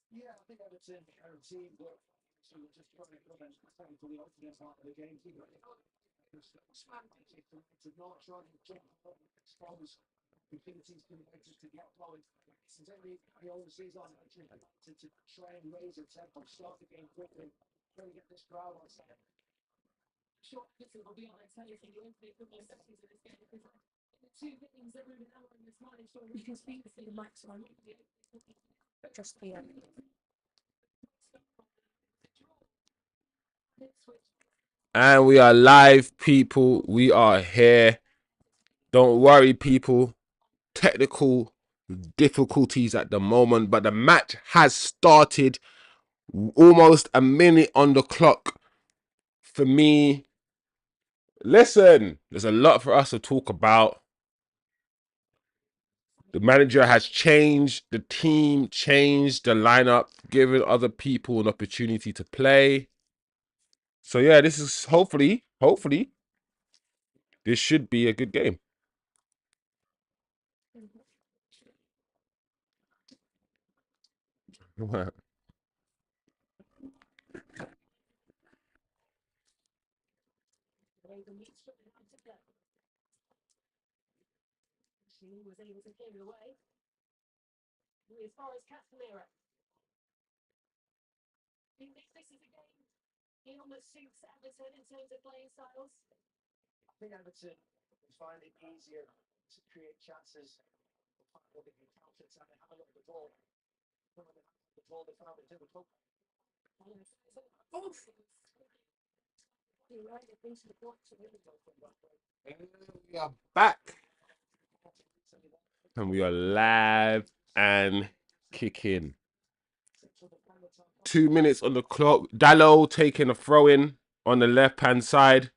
Yeah, I think Everton are a team that sort of just trying to come and stand for the opening part of the game. To not try and jump on, expose abilities for United to get going. Certainly, he always sees on to try and raise the tempo, start the game quickly, try to get this crowd on side. Sure, Everton will be on its heels in the opening football seconds of this game because in the two games that Ruben Amorim has managed to already speak for the maximum. Just the And we are live, people. We are here. Don't worry, people. Technical difficulties at the moment, but the match has started. Almost a minute on the clock for me. Listen, there's a lot for us to talk about. The manager has changed, the team changed, the lineup, giving other people an opportunity to play. So yeah, this is hopefully, this should be a good game. He was able to clear it away. As far as CASEMIRO, he thinks this is a game he almost suits Everton in terms of playing styles. I think Everton find it easier to create chances. Look at the counter attack, have a look at the ball. The ball they found it to the club. We are back. And we are live and kicking. 2 minutes on the clock. Dallo taking a throw in on the left hand side.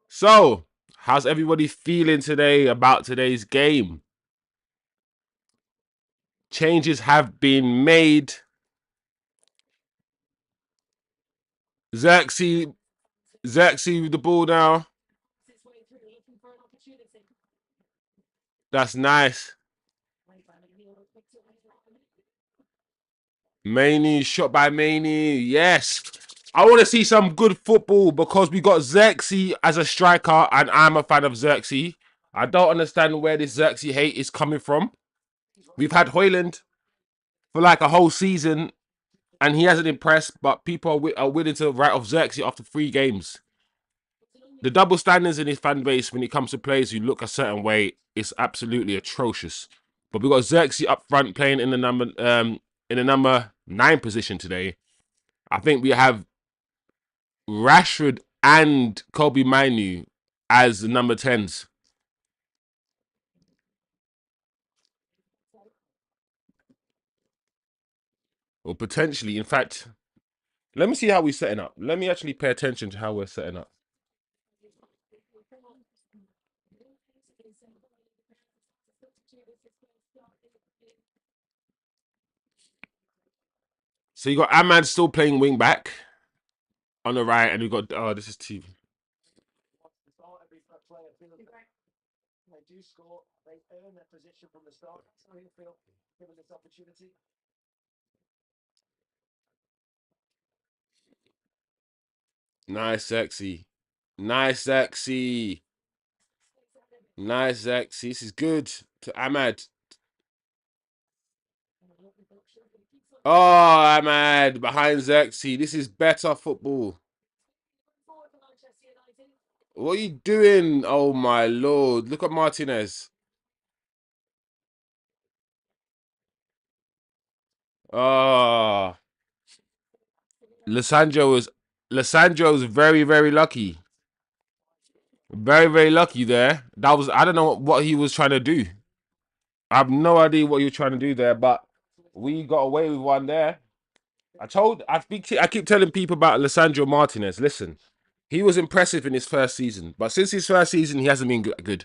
So, how's everybody feeling today about today's game? Changes have been made. Zirkzee with the ball now. That's nice. Maney, shot by Maney. Yes. I want to see some good football because we got Zirkzee as a striker and I'm a fan of Zirkzee. I don't understand where this Zirkzee hate is coming from. We've had Hojlund for like a whole season and he hasn't impressed, but people are willing to write off Zirkzee after 3 games. The double standards in his fan base when it comes to players who look a certain way is absolutely atrocious. But we got Zirkzee up front playing in the number 9 position today. I think we have Rashford and Kobe Mainu as the number 10s. Or potentially, in fact, let me see how we're setting up. Let me actually pay attention to how we're setting up. So you got Ahmad still playing wing back on the right, and you got this is TV. They do score. They earn their position from the start. That's how you feel given this opportunity. Nice, sexy. Nice, sexy. Nice, sexy. This is good to Ahmad. Oh, Ahmad behind Zirkzee. This is better football. What are you doing? Oh, my Lord. Look at Martinez. Oh. Lissandro was very, very lucky. Very, very lucky there. That was, I don't know what he was trying to do. I have no idea what he was trying to do there, but we got away with one there. I keep telling people about Lissandro Martinez. Listen, he was impressive in his first season, but since his first season, he hasn't been good.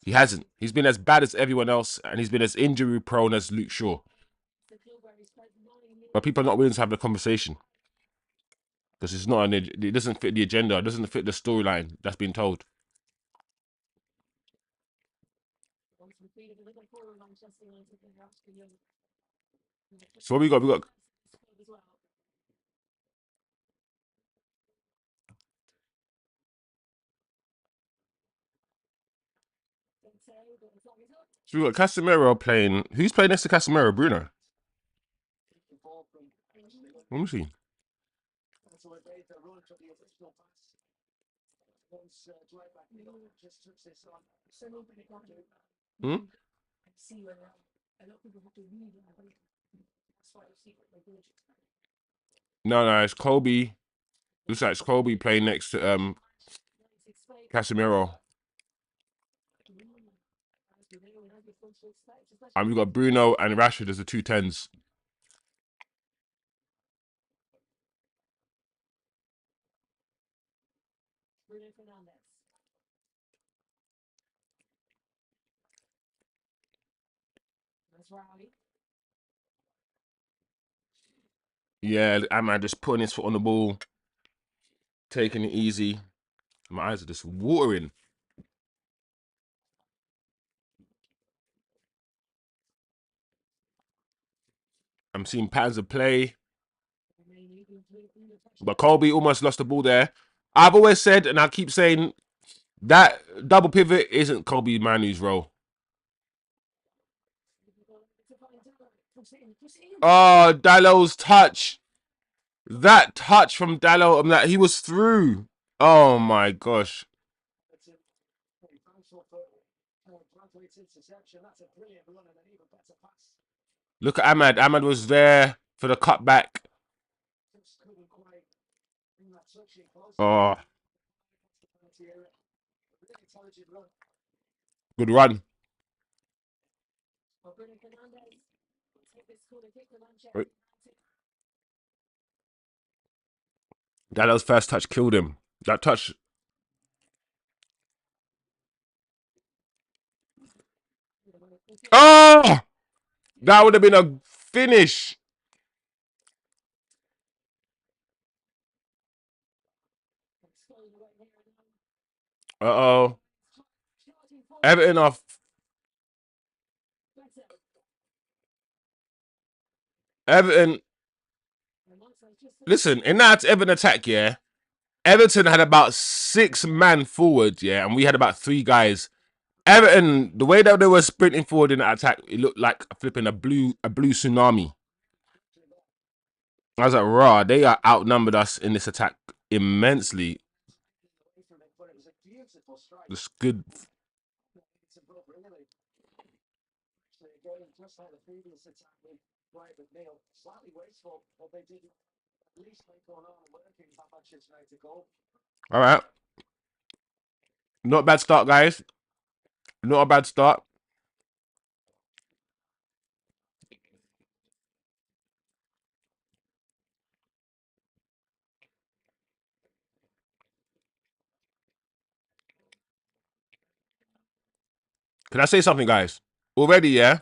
He hasn't. He's been as bad as everyone else, and he's been as injury prone as Luke Shaw. But people are not willing to have the conversation because it's not. It doesn't fit the agenda. It doesn't fit the storyline that's been told. So what we got? We got. So we got Casemiro playing. Who's playing next to Casemiro? Bruno. Let me see. Hmm? No, it's Kobe. Looks like it's Kobe playing next to Casemiro. And we got Bruno and Rashford as the 2 10s. Yeah, Ahmad just putting his foot on the ball, taking it easy. My eyes are just watering. I'm seeing patterns of play. But Kobe almost lost the ball there. I've always said, and I keep saying, that double pivot isn't Kobe Manu's role. Oh, Dallow's touch. That touch from Dallow, that he was through. Oh my gosh. Look at Ahmad. Ahmad was there for the cutback. Oh, good run. Dallow's first touch killed him. That touch. Oh, that would have been a finish. Uh-oh. Everton off. Everton. Listen, in that Everton attack, yeah, Everton had about 6 men forward, yeah, and we had about 3 guys. Everton, the way that they were sprinting forward in that attack, it looked like flipping a blue tsunami. I was like, raw, they are outnumbered us in this attack immensely. It's good. All right. Not a bad start, guys. Not a bad start. Can I say something, guys? Already, yeah?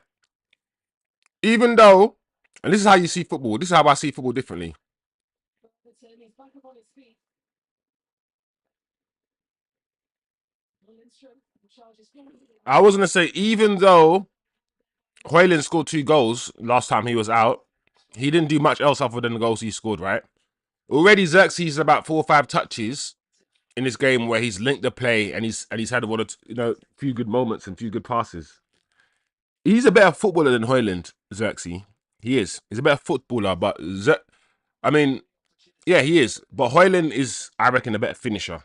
Even though, and this is how you see football, this is how I see football differently. I was going to say, even though Hojlund scored 2 goals last time he was out, he didn't do much else other than the goals he scored, right? Already Zirkzee's about 4 or 5 touches in this game where he's linked the play and he's had one or two, few good moments and few good passes. He's a better footballer than Hojlund, Zirkzee. He is. He's a better footballer, but I mean, yeah, he is. But Hojlund is, I reckon, a better finisher.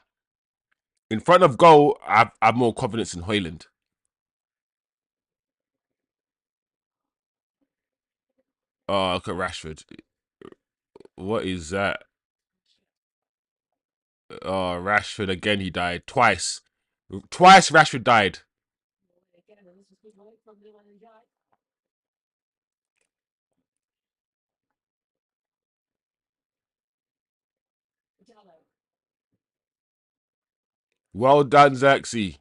In front of goal, I have more confidence in Hojlund. Oh, look at Rashford. What is that? Oh, Rashford again. He died twice. Twice Rashford died. Well done, Zirkzee.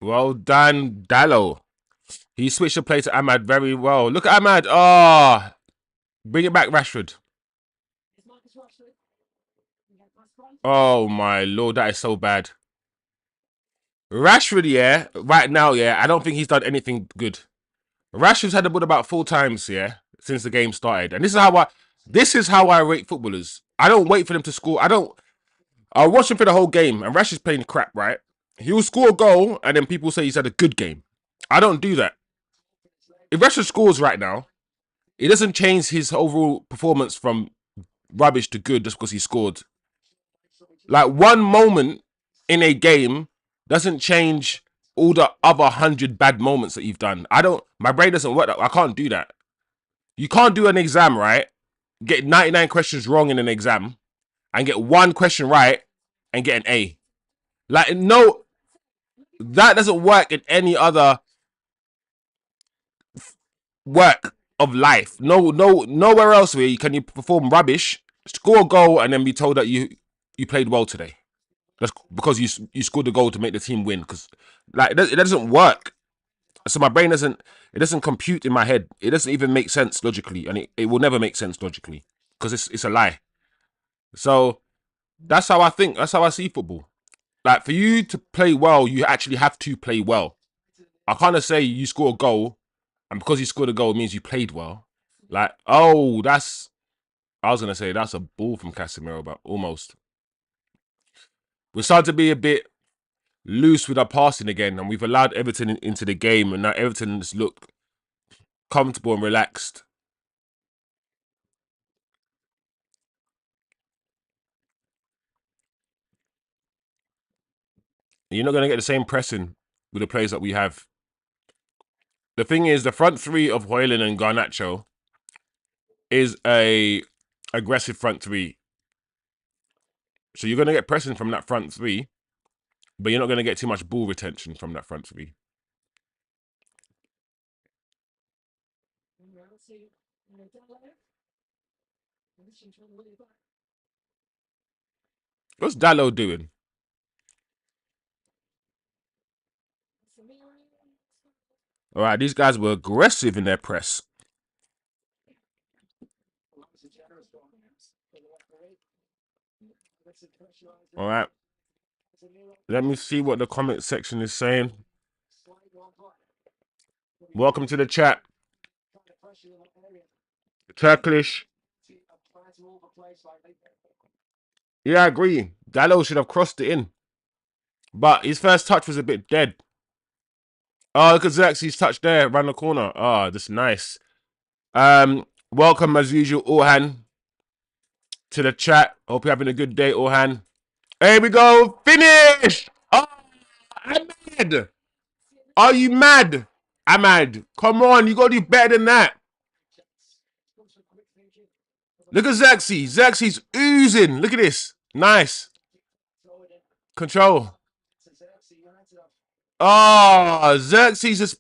Well done, Dallo. He switched the play to Ahmad very well. Look at Ahmad. Oh, bring it back, Rashford. Oh, my Lord. That is so bad. Rashford, yeah, right now, yeah, I don't think he's done anything good. Rashford's had the ball about 4 times, yeah, since the game started. And this is how I rate footballers. I don't wait for them to score. I watch him for the whole game, and Rashford's playing crap, right? He'll score a goal, and then people say he's had a good game. I don't do that. If Rashford scores right now, it doesn't change his overall performance from rubbish to good just because he scored. Like, one moment in a game doesn't change all the other 100 bad moments that you've done. My brain doesn't work. I can't do that. You can't do an exam, right? Get 99 questions wrong in an exam and get one question right and get an A. Like, no, that doesn't work in any other work of life. Nowhere else where can you perform rubbish, score a goal, and then be told that you played well today. That's because you scored the goal to make the team win. Because like it doesn't work. So my brain doesn't compute in my head. It doesn't even make sense logically, and it will never make sense logically because it's a lie. So that's how I think. That's how I see football. Like, for you to play well, you actually have to play well. I can't just say you score a goal, and because you scored a goal, it means you played well. Like, oh, I was gonna say that's a ball from Casemiro, but almost. We're starting to be a bit loose with our passing again, and we've allowed Everton into the game, and now Everton's look comfortable and relaxed. You're not going to get the same pressing with the players that we have. The thing is, the front three of Hojlund and Garnacho is a aggressive front three. So you're going to get pressing from that front three, but you're not going to get too much ball retention from that front three. What's Dallo doing? All right, these guys were aggressive in their press. All right. Let me see what the comment section is saying. Welcome to the chat. Turkish. Yeah, I agree. Dallo should have crossed it in. But his first touch was a bit dead. Oh, look at Zirkzee's touch there, around the corner. Oh, that's nice. Welcome as usual, Orhan, to the chat. Hope you're having a good day, Orhan. Here we go. Finish! Oh, Ahmad! Are you mad? Ahmad, come on, you gotta do better than that. Look at Zirkzee. Zirkzee's oozing. Look at this. Nice. Control. Oh, Zirkzee's just...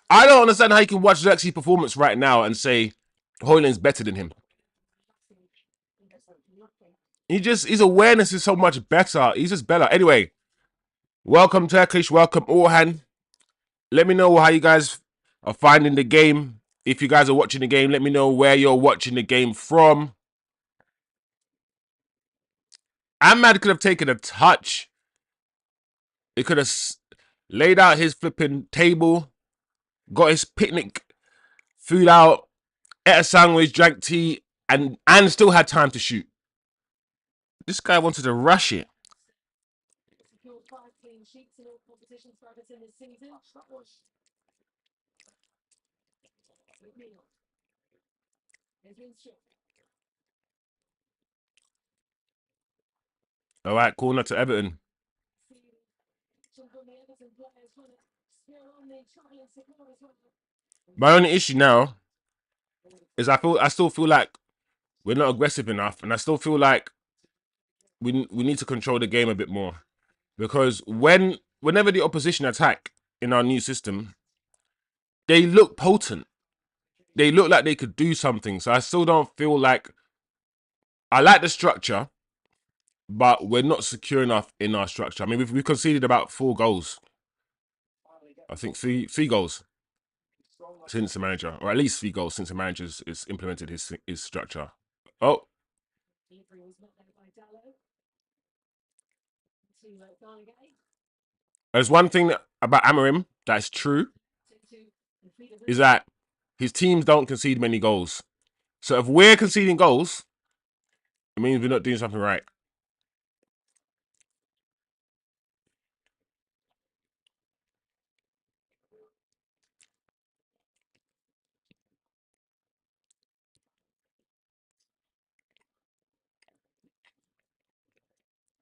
I don't understand how you can watch Zirkzee's performance right now and say Hojlund's better than him. His awareness is so much better. He's just better. Anyway, welcome Turkish. Welcome Orhan. Let me know how you guys are finding the game. If you guys are watching the game, let me know where you're watching the game from. Ahmad could have taken a touch. He could have laid out his flipping table, got his picnic food out, ate a sandwich, drank tea, and still had time to shoot. This guy wanted to rush it. All right, corner to Everton. My only issue now is I still feel like we're not aggressive enough, and I still feel like we need to control the game a bit more, because whenever the opposition attack in our new system, they look potent. They look like they could do something. So I still don't feel like... I like the structure, but we're not secure enough in our structure. I mean, we've conceded about 4 goals. I think three goals since the manager, or at least 3 goals since the manager's is implemented his structure. Oh, there's one thing about Amorim that's true, is that his teams don't concede many goals. So if we're conceding goals, it means we're not doing something right.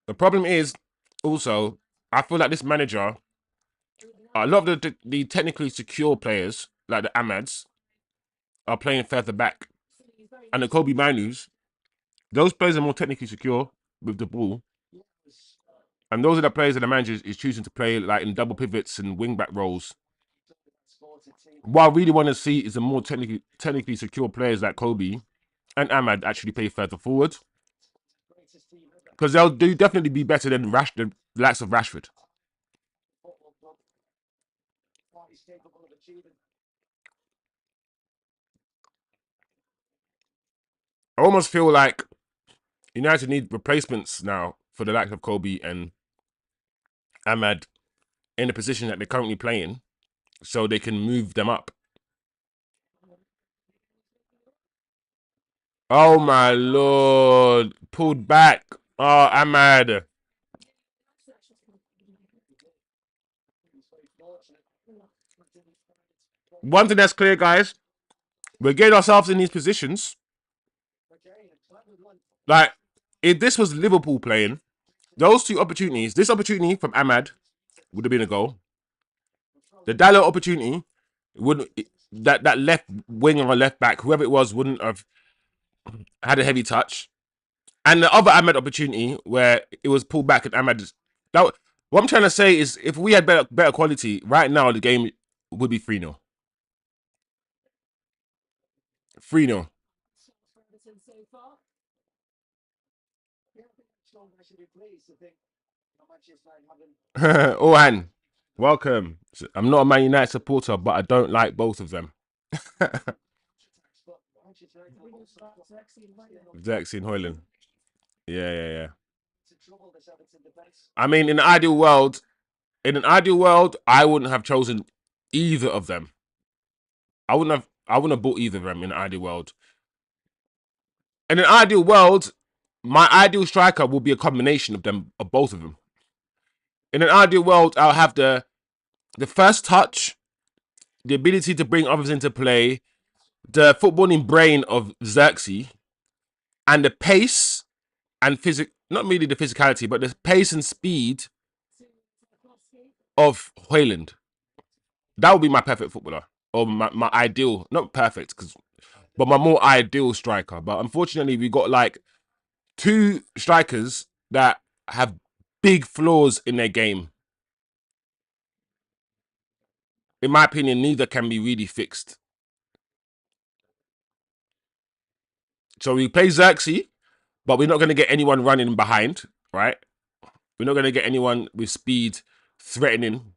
The problem is also, I feel like this manager, a lot of the technically secure players, like the Amads, are playing further back. And the Kobe Manus, those players are more technically secure with the ball. And those are the players that the manager is choosing to play like in double pivots and wing back roles. What I really want to see is the more technically secure players like Kobe and Ahmad actually play further forward. Because they'll definitely be better than the likes of Rashford. I almost feel like United need replacements now for the likes of Kobe and Ahmad in the position that they're currently playing, so they can move them up. Oh my lord. Pulled back. Oh, Ahmad. One thing that's clear, guys, we're getting ourselves in these positions. Like, if this was Liverpool playing, those 2 opportunities, this opportunity from Ahmad would have been a goal. The Dalot opportunity wouldn't, that left wing or left back, whoever it was, wouldn't have had a heavy touch. And the other Ahmad opportunity where it was pulled back and Ahmad, what I'm trying to say is, if we had better quality right now, the game would be 3-0. 3-0. Orhan, welcome. I'm not a Man United supporter, but I don't like both of them. Zirkzee and hojlund. Yeah. I mean, in an ideal world, I wouldn't have chosen either of them. I wouldn't have bought either of them in an ideal world. In an ideal world, my ideal striker will be a combination of both of them. In an ideal world, I'll have the first touch, the ability to bring others into play, the footballing brain of Zirkzee, and the pace and not merely the physicality, but the pace and speed of hojlund. That would be my perfect footballer, or my ideal, not perfect, but my more ideal striker. But unfortunately, we got like 2 strikers that have big flaws in their game. In my opinion, neither can be really fixed. So we play Zirkzee, but we're not going to get anyone running behind, right? We're not going to get anyone with speed threatening.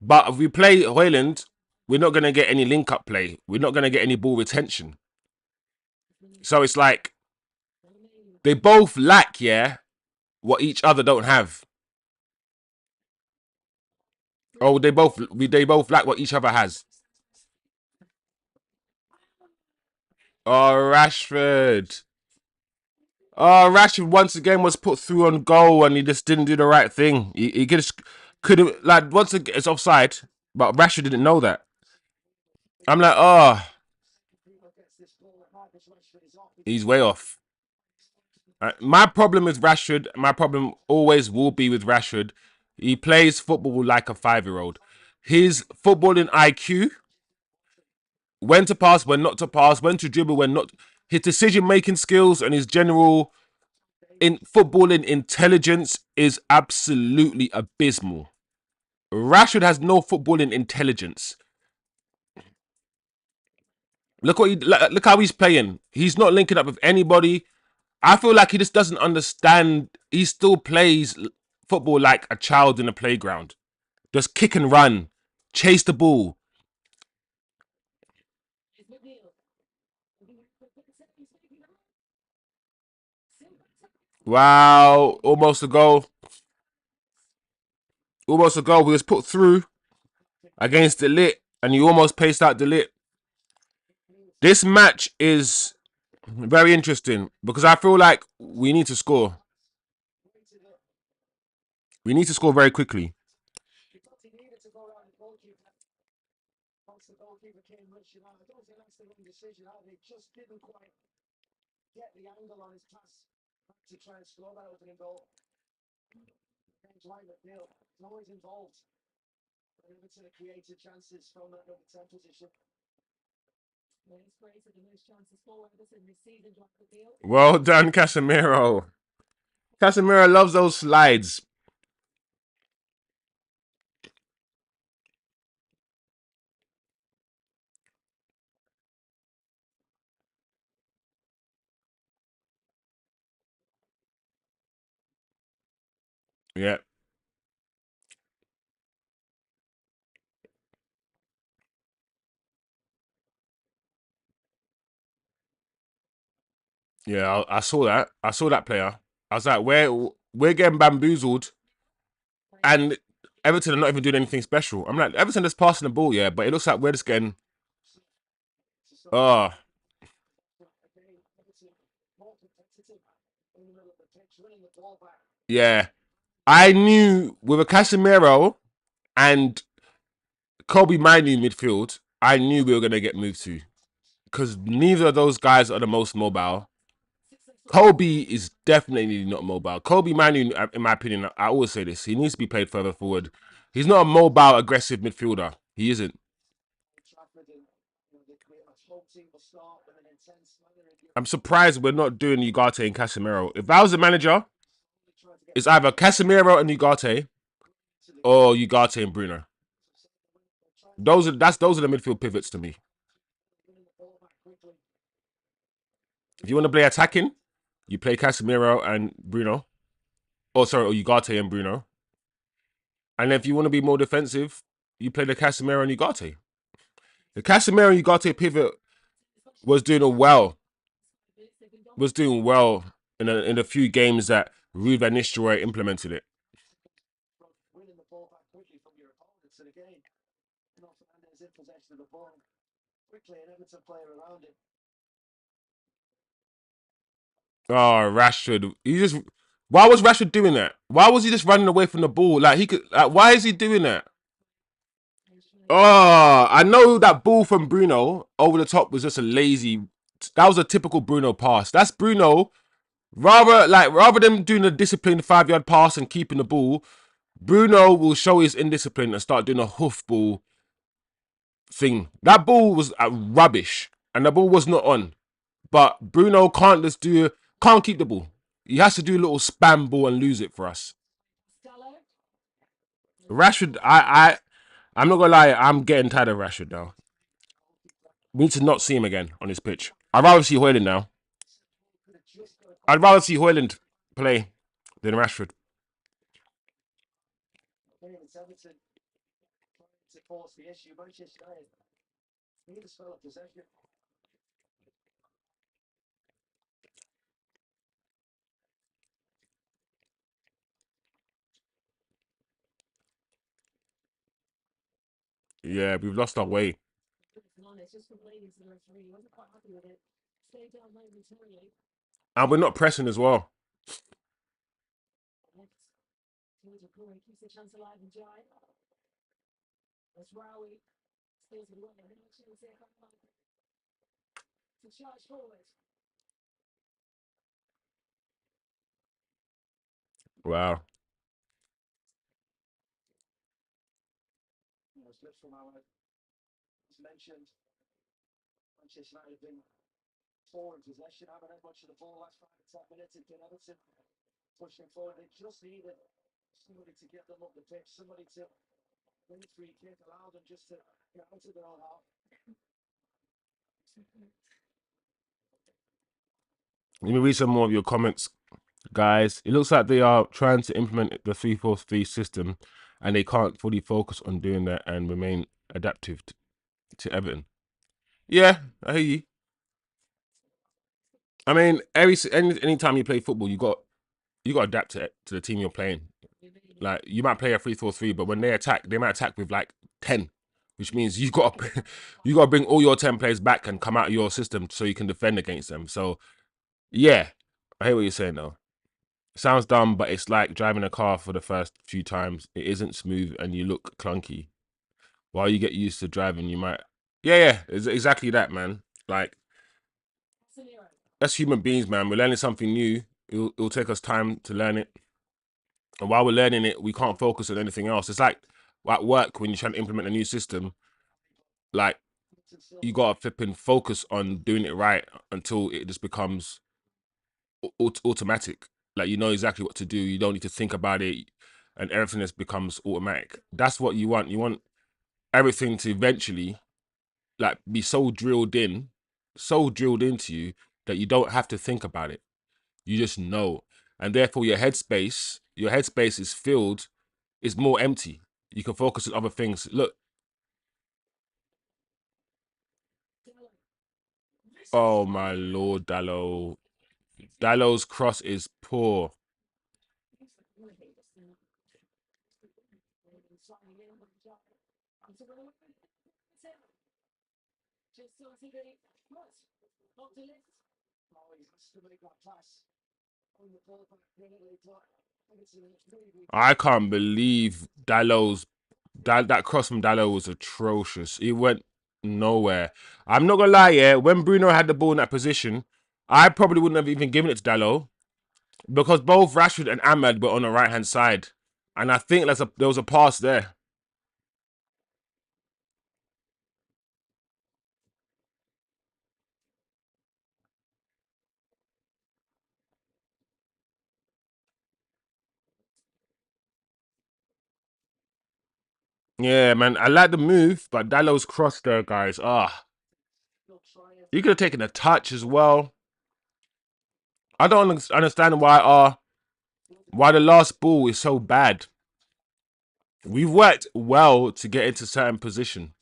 But if we play hojlund, we're not going to get any link-up play. We're not going to get any ball retention. So it's like they both lack, what each other don't have. Oh, they both lack what each other has. Oh, Rashford. Oh, Rashford once again was put through on goal and he just didn't do the right thing. He could have, like, once again, it's offside, but Rashford didn't know that. I'm like, oh, he's way off. My problem with Rashford, my problem always will be with Rashford, he plays football like a 5-year-old. His footballing IQ, when to pass, when not to pass, when to dribble, when not, his decision-making skills and his general in footballing intelligence is absolutely abysmal. Rashford has no footballing intelligence. Look how he's playing. He's not linking up with anybody. I feel like he just doesn't understand. He still plays football like a child in a playground. Just kick and run. chase the ball. Wow, almost a goal. Almost a goal. We was put through against the Ligt, and you almost paced out the Ligt. This match is very interesting because I feel like we need to score. We need to score very quickly. Once the goalkeeper came rushing on, I don't think that's the wrong decision. He just didn't quite get the angle on his pass to try and score that opening goal. James White McNeil is always involved. Everton have created chances from that number 10 position. Well done, Casemiro. Casemiro loves those slides. Yeah. Yeah, I saw that. I saw that player. I was like, we're getting bamboozled, and Everton are not even doing anything special. I'm like, Everton is passing the ball, yeah, but it looks like we're just getting. Oh, yeah. I knew with a Casemiro and Kobe Manu midfield, I knew we were gonna get moved to because neither of those guys are the most mobile. Kobe is definitely not mobile. Kobe Manu, in my opinion, I always say this, he needs to be played further forward. He's not a mobile, aggressive midfielder. He isn't. I'm surprised we're not doing Ugarte and Casemiro. If I was the manager, it's either Casemiro and Ugarte or Ugarte and Bruno. Those are the midfield pivots to me. If you want to play attacking, you play Casemiro and Bruno. Oh, sorry, or Ugarte and Bruno. And if you want to be more defensive, you play the Casemiro and Ugarte. The Casemiro and Ugarte pivot was doing well. Was doing well in a few games that Ruben Amorim implemented it. Winning the ball back quickly from your opponents, and again, Fernandez in possession of the ball quickly, and Everton player around him. Oh, Rashford. Why was Rashford doing that? Why was he just running away from the ball? Like he could. Why is he doing that? Oh, I know that ball from Bruno over the top was just a lazy. That was a typical Bruno pass. That's Bruno. Rather than doing a disciplined 5-yard pass and keeping the ball, Bruno will show his indiscipline and start doing a hoof ball thing. That ball was rubbish, and the ball was not on. But Bruno can't can't keep the ball. He has to do a little spam ball and lose it for us. Rashford, I'm not gonna lie, I'm getting tired of Rashford now. We need to not see him again on this pitch. I'd rather see Hojlund now. I'd rather see Hojlund play than Rashford. Yeah, we've lost our way. And we're not pressing as well. Wow. Mentioned Manchester United have been poor in possession, haven't had much of the ball last 5 to 10 minutes. It's been Everton pushing forward. They just needed somebody to get them up the pitch, somebody to win the free kick, allow them just to get out of their own half. Let me read some more of your comments, guys. It looks like they are trying to implement the 3-4-3 system and they can't fully focus on doing that and remain adaptive to Everton. Yeah, I hear you. I mean, any time you play football, you got to adapt to the team you're playing. Like you might play a 3-4-3, but when they attack, they might attack with like 10, which means you got to bring all your 10 players back and come out of your system so you can defend against them. So yeah, I hear what you're saying though. It sounds dumb, but it's like driving a car for the first few times. It isn't smooth and you look clunky. While you get used to driving, you might. Yeah, it's exactly that, man. Like that's human beings, man. We're learning something new. It'll take us time to learn it. And while we're learning it, we can't focus on anything else. It's like at work when you're trying to implement a new system, like you gotta flipping focus on doing it right until it just becomes automatic. Like you know exactly what to do. You don't need to think about it, and everything just becomes automatic. That's what you want. You want everything to eventually like be so drilled into you that you don't have to think about it. You just know, and therefore your headspace is filled, is more empty. You can focus on other things. Look, oh my lord, Dallow's cross is poor. I can't believe that cross from Dallo was atrocious. It went nowhere. I'm not gonna lie, yeah. When Bruno had the ball in that position, I probably wouldn't have even given it to Dallo because both Rashford and Ahmad were on the right hand side, and I think there was a pass there. Yeah, man, I like the move, but Dallo's cross there, guys. You could have taken a touch as well. I don't understand why the last ball is so bad. We've worked well to get into certain position.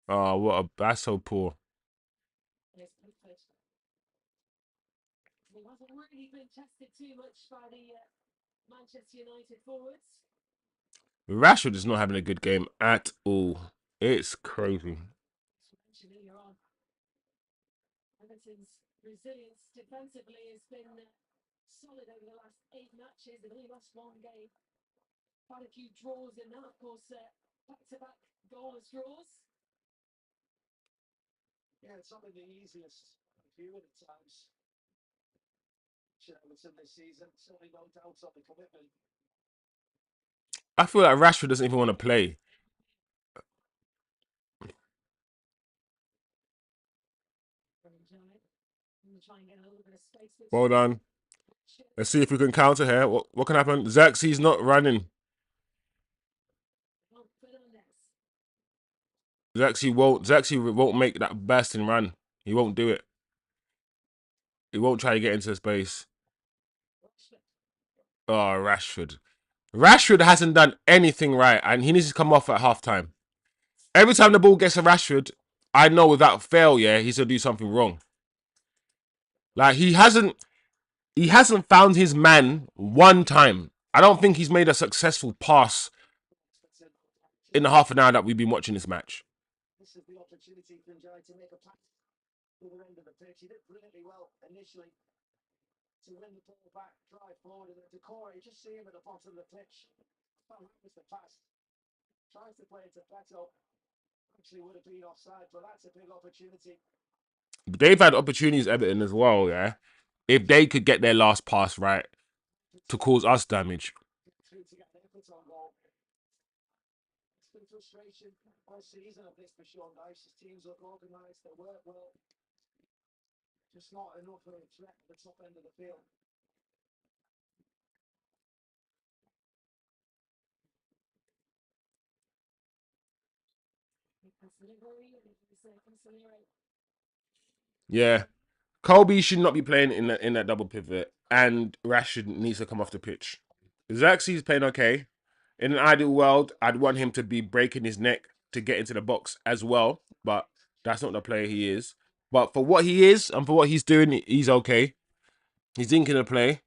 Oh, that's so poor. Rashford is not having a good game at all. It's crazy. I feel like Rashford doesn't even want to play. Well done. Let's see if we can counter here. What can happen? Zirkzee's not running. Zirkzee won't make that bursting run. He won't do it. He won't try to get into space. Oh, Rashford. Rashford hasn't done anything right, and he needs to come off at halftime. Every time the ball gets to Rashford, I know without fail, yeah, he's gonna do something wrong. Like he hasn't found his man one time. I don't think he's made a successful pass in the half an hour that we've been watching this match. They've had opportunities, Everton as well, yeah. If they could get their last pass right to cause us damage. Yeah. Kobe should not be playing in that double pivot, and Rashford needs to come off the pitch. Zirkzee's playing okay. In an ideal world, I'd want him to be breaking his neck to get into the box as well, but that's not the player he is. But for what he is and for what he's doing, he's okay. He's inking the play.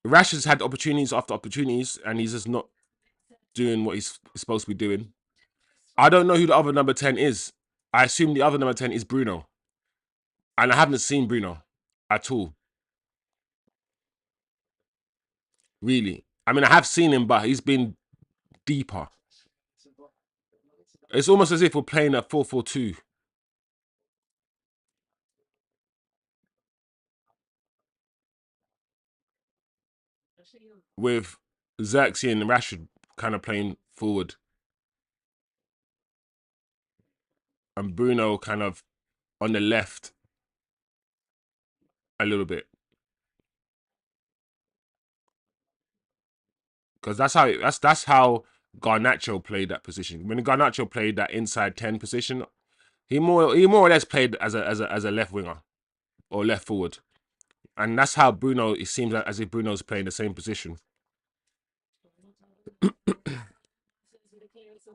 Rashford's had opportunities after opportunities, and he's just not doing what he's supposed to be doing. I don't know who the other number 10 is. I assume the other number 10 is Bruno. And I haven't seen Bruno at all. Really. I mean, I have seen him, but he's been deeper. It's almost as if we're playing at 4-4-2. With Zirkzee and Rashford kind of playing forward. And Bruno kind of on the left a little bit. Because that's how Garnacho played that position. When Garnacho played that inside 10 position, he more or less played as a left winger or left forward. And that's how Bruno, it seems as if Bruno's playing the same position.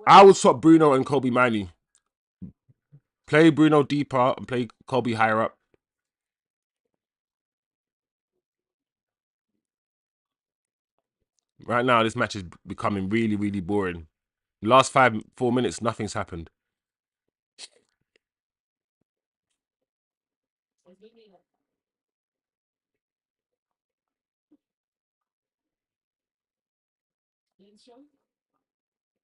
I would swap Bruno and Kobe Mainoo. Play Bruno deeper and play Kobe higher up. Right now, this match is becoming really, really boring. The last 4 minutes, nothing's happened.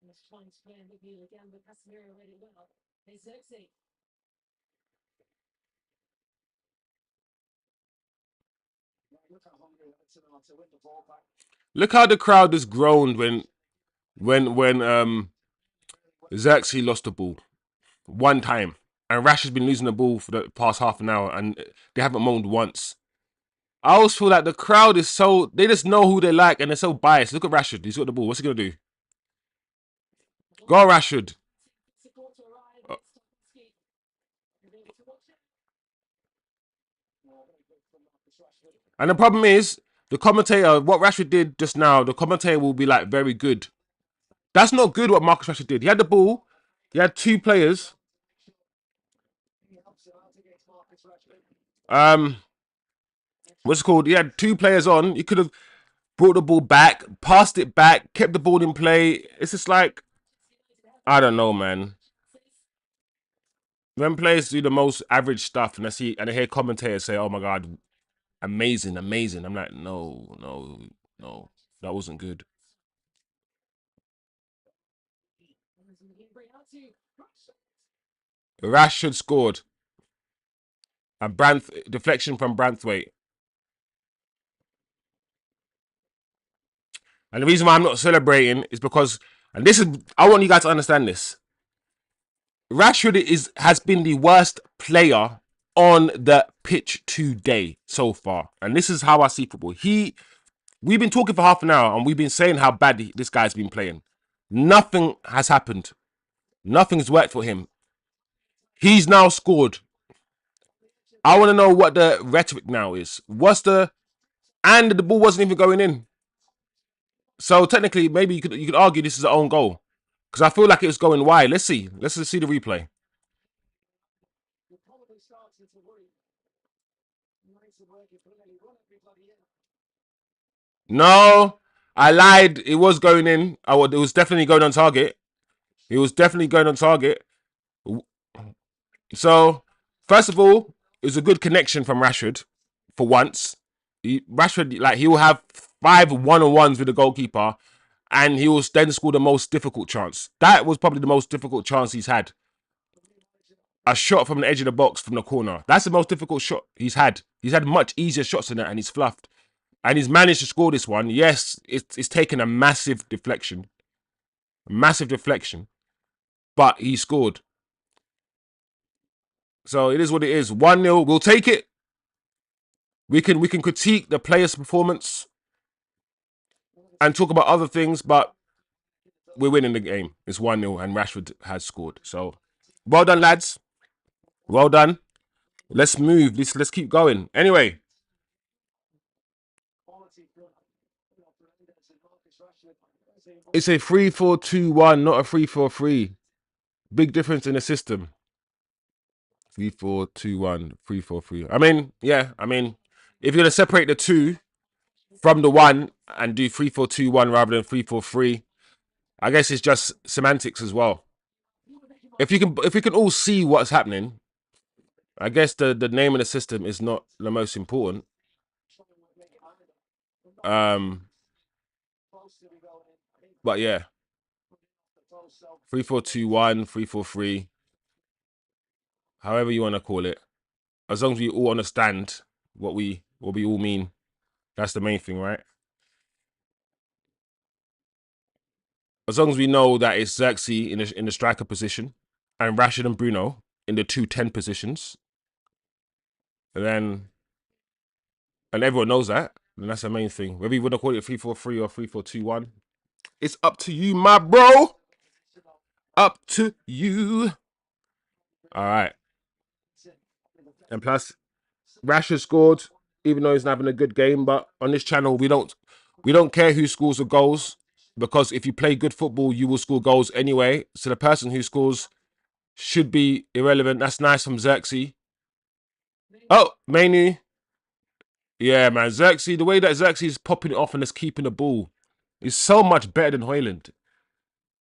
Let's try and play in midfield again, but CASEMIRO really well. Hey, Zirkzee. Look how hungry Everton are to win the ball back. Look how the crowd has groaned when Zirkzee lost the ball one time, and Rash has been losing the ball for the past half an hour, and they haven't moaned once. I always feel like the crowd is so, they just know who they like, and they're so biased. Look at Rashford. He's got the ball. What's he gonna do? Go Rashford. And the problem is, the commentator, what Rashford did just now, the commentator will be like, very good. That's not good what Marcus Rashford did. He had the ball. He had two players. What's it called? He had two players on. He could have brought the ball back, passed it back, kept the ball in play. It's just like, I don't know, man. When players do the most average stuff and I hear commentators say, "Oh my God, amazing, amazing." I'm like, no, that wasn't good. Rashford scored. A deflection from Branthwaite. And the reason why I'm not celebrating is because, and this is, I want you guys to understand this. Rashford has been the worst player on the pitch today so far. And this is how I see football. We've been talking for half an hour and we've been saying how bad this guy's been playing. Nothing has happened. Nothing's worked for him. He's now scored. I want to know what the rhetoric now is. And the ball wasn't even going in. So technically, maybe you could argue this is an own goal. Because I feel like it was going wide. Let's see. Let's see the replay. No, I lied. It was going in. It was definitely going on target. It was definitely going on target. So, first of all, it was a good connection from Rashford for once. Rashford, like, he will have 5 one-on-ones with the goalkeeper, and he will then score the most difficult chance. That was probably the most difficult chance he's had. A shot from the edge of the box from the corner. That's the most difficult shot he's had. He's had much easier shots than that, and he's fluffed. And he's managed to score this one. Yes, it's taken a massive deflection. But he scored. So it is what it is. 1-0. We'll take it. We can critique the player's performance and talk about other things, but we're winning the game. It's 1-0 and Rashford has scored. So well done, lads. Well done. Let's move. Let's keep going. Anyway, it's a 3-4-2-1, not a 3-4-3. Big difference in the system. 3-4-2-1, 3-4-3. I mean, yeah. I mean, if you're gonna separate the two from the one and do 3-4-2-1 rather than 3-4-3, I guess it's just semantics as well. If we can all see what's happening, I guess the name of the system is not the most important. But yeah, 3-4-2-1, 3-4-3, however you want to call it, as long as we all understand what we all mean, that's the main thing, right? As long as we know that it's Zirkzee in the striker position and Rashid and Bruno in the 2-10 positions, and everyone knows that, then that's the main thing. Whether you want to call it 3-4-3 or 3-4-2-1, it's up to you, my bro. Up to you. All right. And plus, Rashford scored, even though he's not having a good game. But on this channel, we don't care who scores the goals, because if you play good football, you will score goals anyway. So the person who scores should be irrelevant. That's nice from Zirkzee. Oh, Mainu. Yeah, man. Zirkzee, the way that Zirkzee is popping it off and just keeping the ball is so much better than Hojlund.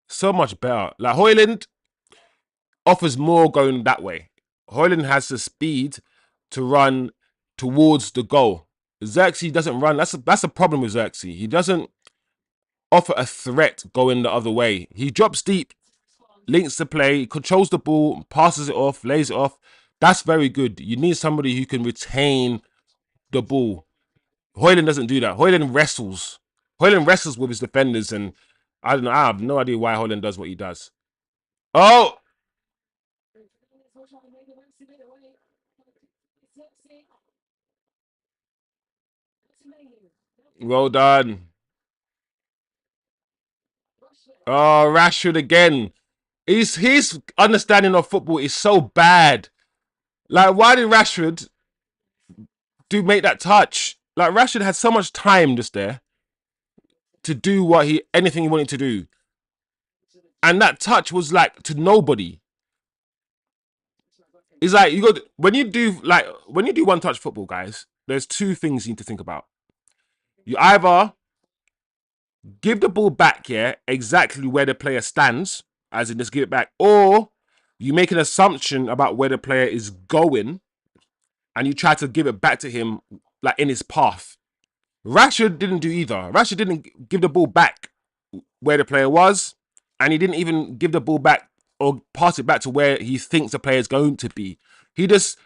So much better. Like, Hojlund offers more going that way. Hojlund has the speed to run towards the goal. Zirkzee doesn't run. That's a problem with Zirkzee. He doesn't offer a threat going the other way. He drops deep, links the play, controls the ball, passes it off, lays it off. That's very good. You need somebody who can retain the ball. Hojlund doesn't do that. Hojlund wrestles. Hojlund wrestles with his defenders, and I don't know. I have no idea why Hojlund does what he does. Oh! Well done. Oh, Rashford again. His understanding of football is so bad. Like, why did Rashford make that touch? Like, Rashford had so much time just there to do anything he wanted to do. And that touch was like to nobody. It's like when you do one touch football, guys, there's two things you need to think about. You either give the ball back, yeah, exactly where the player stands, as in just give it back, or you make an assumption about where the player is going and you try to give it back to him like in his path. Rashford didn't do either. Rashford didn't give the ball back where the player was, and he didn't even give the ball back or pass it back to where he thinks the player is going to be. He just,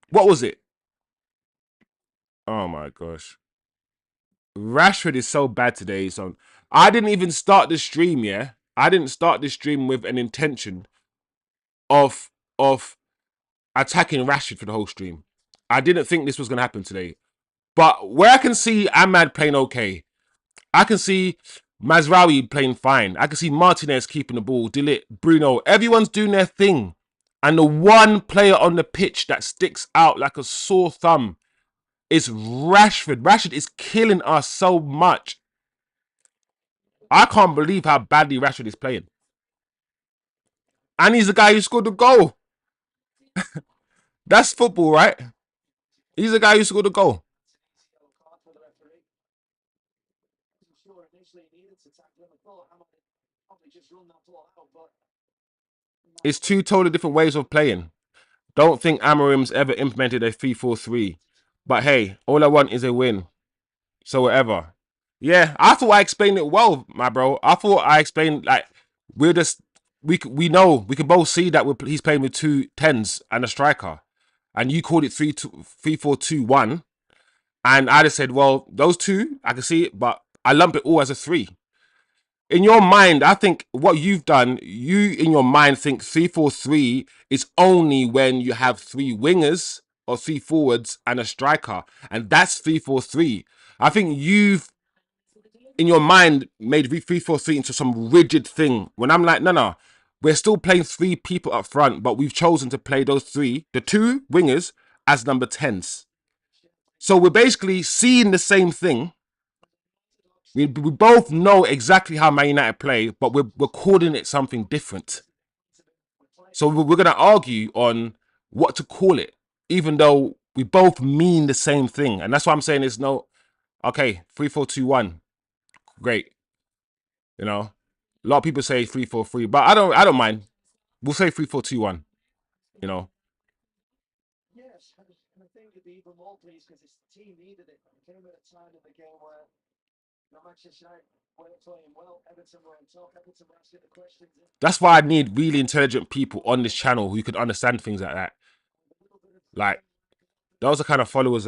what was it? Oh my gosh. Rashford is so bad today. So I didn't even start the stream, yeah? I didn't start the stream with an intention of attacking Rashford for the whole stream. I didn't think this was going to happen today. But where I can see Ahmad playing okay, I can see Mazraoui playing fine. I can see Martinez keeping the ball, Ligt, Bruno. Everyone's doing their thing. And the one player on the pitch that sticks out like a sore thumb is Rashford. Rashford is killing us so much. I can't believe how badly Rashford is playing. And he's the guy who scored the goal. That's football, right? He's the guy who scored the goal. It's two totally different ways of playing. Don't think Amorim's ever implemented a 3-4-3. But hey, all I want is a win. So whatever. Yeah, I thought I explained it well, my bro. I thought I explained, like, we're just, we know, we can both see that he's playing with 2 10s and a striker. And you called it 3-4-2-1. And I just said, well, those two, I can see it, but I lump it all as a 3. In your mind, I think what you've done, you in your mind think 3-4-3 is only when you have 3 wingers or 3 forwards and a striker. And that's 3-4-3. I think you've, in your mind, made 3-4-3 into some rigid thing. When I'm like, no. We're still playing 3 people up front, but we've chosen to play those 3, the 2 wingers as number 10s. So we're basically seeing the same thing. We both know exactly how Man United play, but we're calling it something different. So we're going to argue on what to call it, even though we both mean the same thing. And that's why I'm saying it's no, okay, 3-4-2-1. Great. You know, a lot of people say 3-4-3, but I don't mind. We'll say 3-4-2-1. You know. Yes, and I think it'd be even more pleased because this team needed it. It came at a time in the game where Manchester United weren't playing well. Everton were on top. Everton were asking the questions. That's why I need really intelligent people on this channel who could understand things like that. Like, those are the kind of followers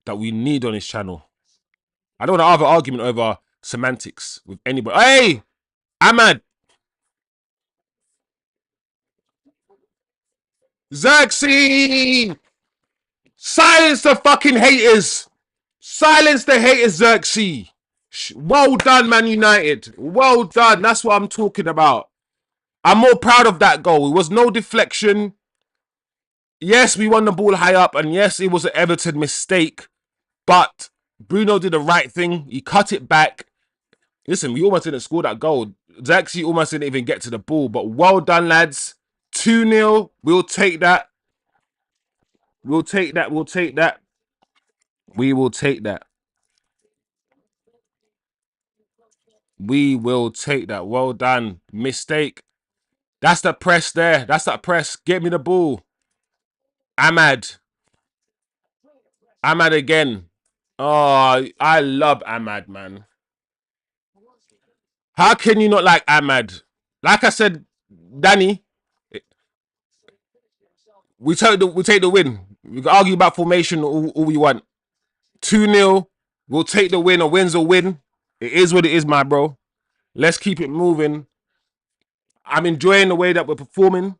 that we need on this channel. I don't want to have an argument over semantics with anybody. Hey, Ahmad. Zirkzee! Silence the fucking haters! Silence the haters, Zirkzee! Well done, Man United. Well done. That's what I'm talking about. I'm more proud of that goal. It was no deflection. Yes, we won the ball high up, and yes, it was an Everton mistake, but Bruno did the right thing. He cut it back. Listen, we almost didn't score that goal. Zirkzee almost didn't even get to the ball, but well done, lads. 2-0. We'll take that. We'll take that. We'll take that. We will take that. We will take that. Well done. Mistake. That's the press there. That's that press. Get me the ball. Ahmad. Ahmad again. Oh, I love Ahmad, man. How can you not like Ahmad? Like I said, Danny, we take the win. We can argue about formation all we want. 2-0. We'll take the win. A win's a win. It is what it is, my bro. Let's keep it moving. I'm enjoying the way that we're performing.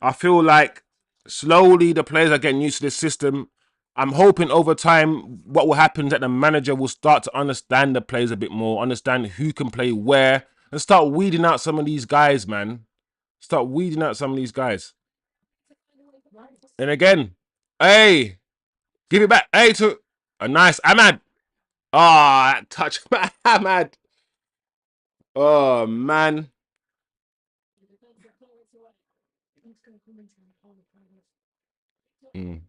I feel like slowly the players are getting used to this system. I'm hoping over time what will happen is that the manager will start to understand the players a bit more, understand who can play where, and start weeding out some of these guys, man. Start weeding out some of these guys. And again, hey, give it back. Hey, to a nice Ahmad. Oh, that touch, Ahmad. Oh, man. Mm.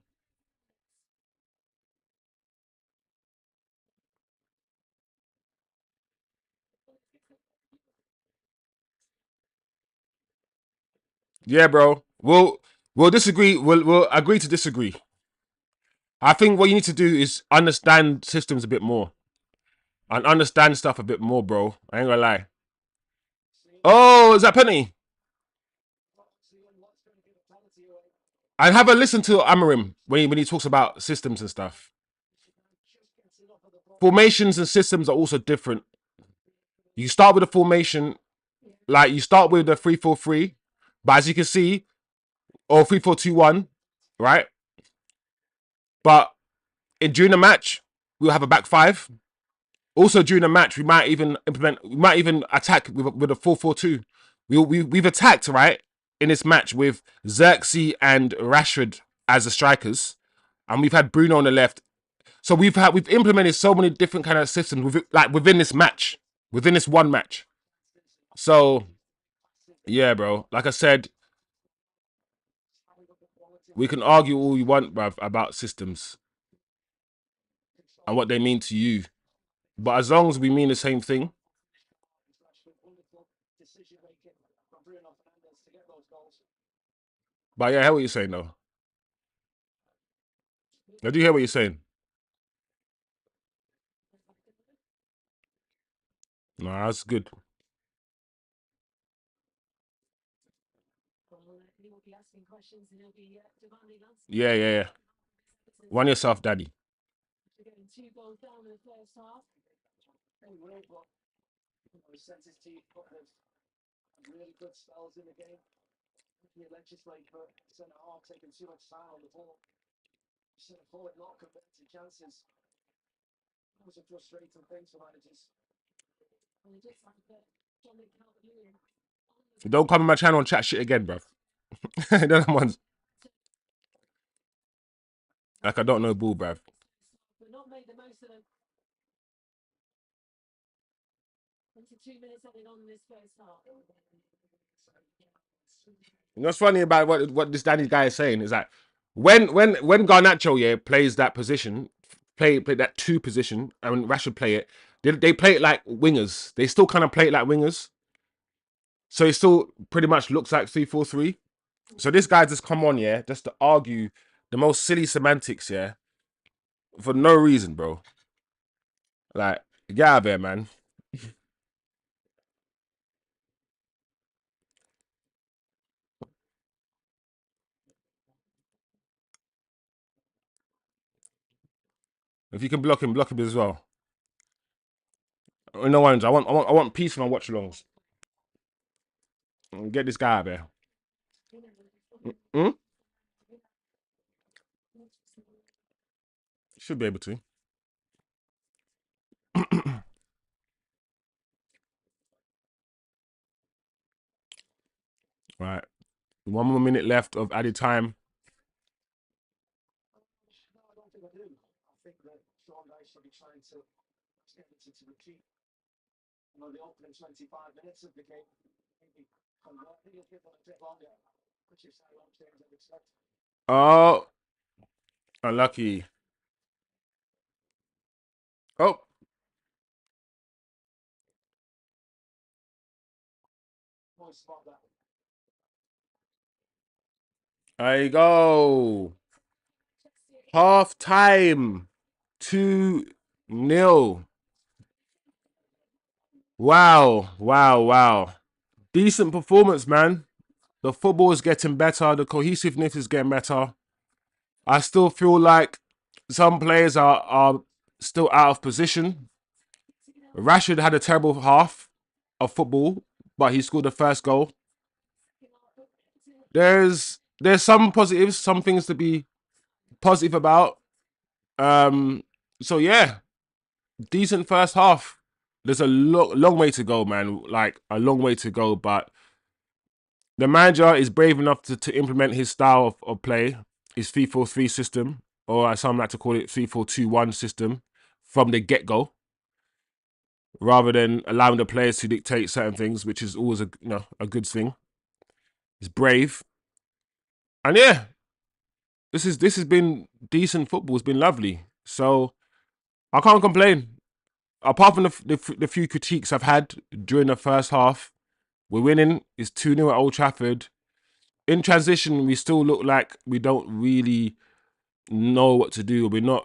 Yeah, bro. We'll disagree. We'll agree to disagree. I think what you need to do is understand systems a bit more and understand stuff a bit more, bro. I ain't gonna lie. Oh, is that penalty? And have a listen to Amorim when he talks about systems and stuff. Formations and systems are also different. You start with a formation, like you start with the 3-4-3, but as you can see, or 3-4-2-1, right? But during the match, we'll have a back five. Also during the match, we might even attack with a 4-4-2. We've attacked, right, in this match with Zirkzee and Rashford as the strikers, and we've had Bruno on the left. So we've implemented so many different kind of systems within this match, within this one match. So yeah, bro. Like I said, we can argue all we want, bruv, about systems and what they mean to you. But as long as we mean the same thing. But yeah, I hear what you're saying, though. I do hear what you're saying. No, that's good. Yeah, yeah, yeah. One yourself, daddy. Really good spells in the game. You legislate for centre half taking too much time on the ball. Centre forward not converting chances. That was a frustrating thing for managers. Don't come on my channel and chat shit again, bro. Them ones. Like I don't know ball, bruv. But not made the most of them. 22 minutes added on in this first half. You know what's funny about what this Danny guy is saying is that when Garnacho plays that position, play that two position, and when Rashford play it, they play it like wingers. They still kind of play it like wingers. So it still pretty much looks like 3-4-3. So this guy just come on, just to argue the most silly semantics, for no reason, bro. Like, get out of there, man. If you can block him as well. No ones. I want peace in my watch alongs. Get this guy out of there. Hmm? Should be able to. Right. 1 more minute left of added time. No, I don't think I do. I think that Sean Dyche should be trying to get it to repeat. You know, the opening 25 minutes of the game, maybe converting it a bit longer, which is how long things are expected. Oh, unlucky. Oh, Spot that. there you go. Half time. 2-0. Wow, wow, wow. Decent performance, man. The football is getting better. The cohesiveness is getting better. I still feel like some players are still out of position. Rashford had a terrible half of football, but he scored the first goal. There's some positives, some things to be positive about. Um, so yeah, decent first half. There's a long way to go, man. Like a long way to go, but the manager is brave enough to implement his style of play, his 3-4-3 system, or as some like to call it, 3-4-2-1 system from the get go, rather than allowing the players to dictate certain things, which is always a good thing. He's brave, and yeah, this has been decent football. It's been lovely, so I can't complain. Apart from the few critiques I've had during the first half, we're winning. It's 2-0 at Old Trafford. In transition, we still look like we don't really know what to do. We're not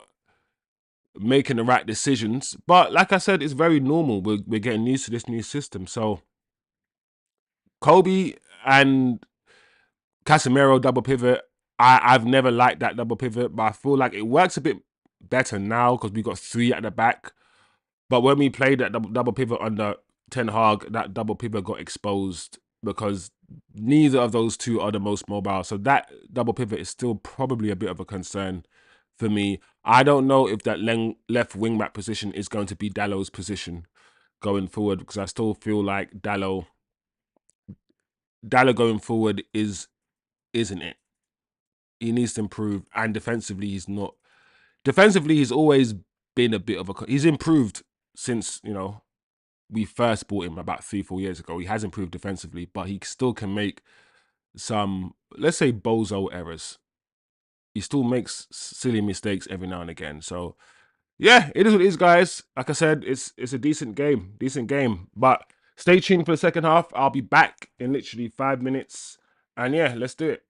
making the right decisions. But like I said, it's very normal. We're getting used to this new system. So Kobe and Casemiro double pivot. I've never liked that double pivot, but I feel like it works a bit better now because we got three at the back. But when we played that double pivot under Ten Hag, that double pivot got exposed because neither of those two are the most mobile. So that double pivot is still probably a bit of a concern for me. I don't know if that left wing back position is going to be Dallow's position going forward, because I still feel like Dallow going forward isn't it. He needs to improve, and defensively he's not. Defensively he's always been a bit of a. He's improved since we first bought him about 3-4 years ago. He has improved defensively, but he still can make some, let's say, bozo errors. He still makes silly mistakes every now and again. So yeah, it is what it is, guys. Like I said, it's a decent game. But stay tuned for the second half. I'll be back in literally 5 minutes, and yeah, let's do it.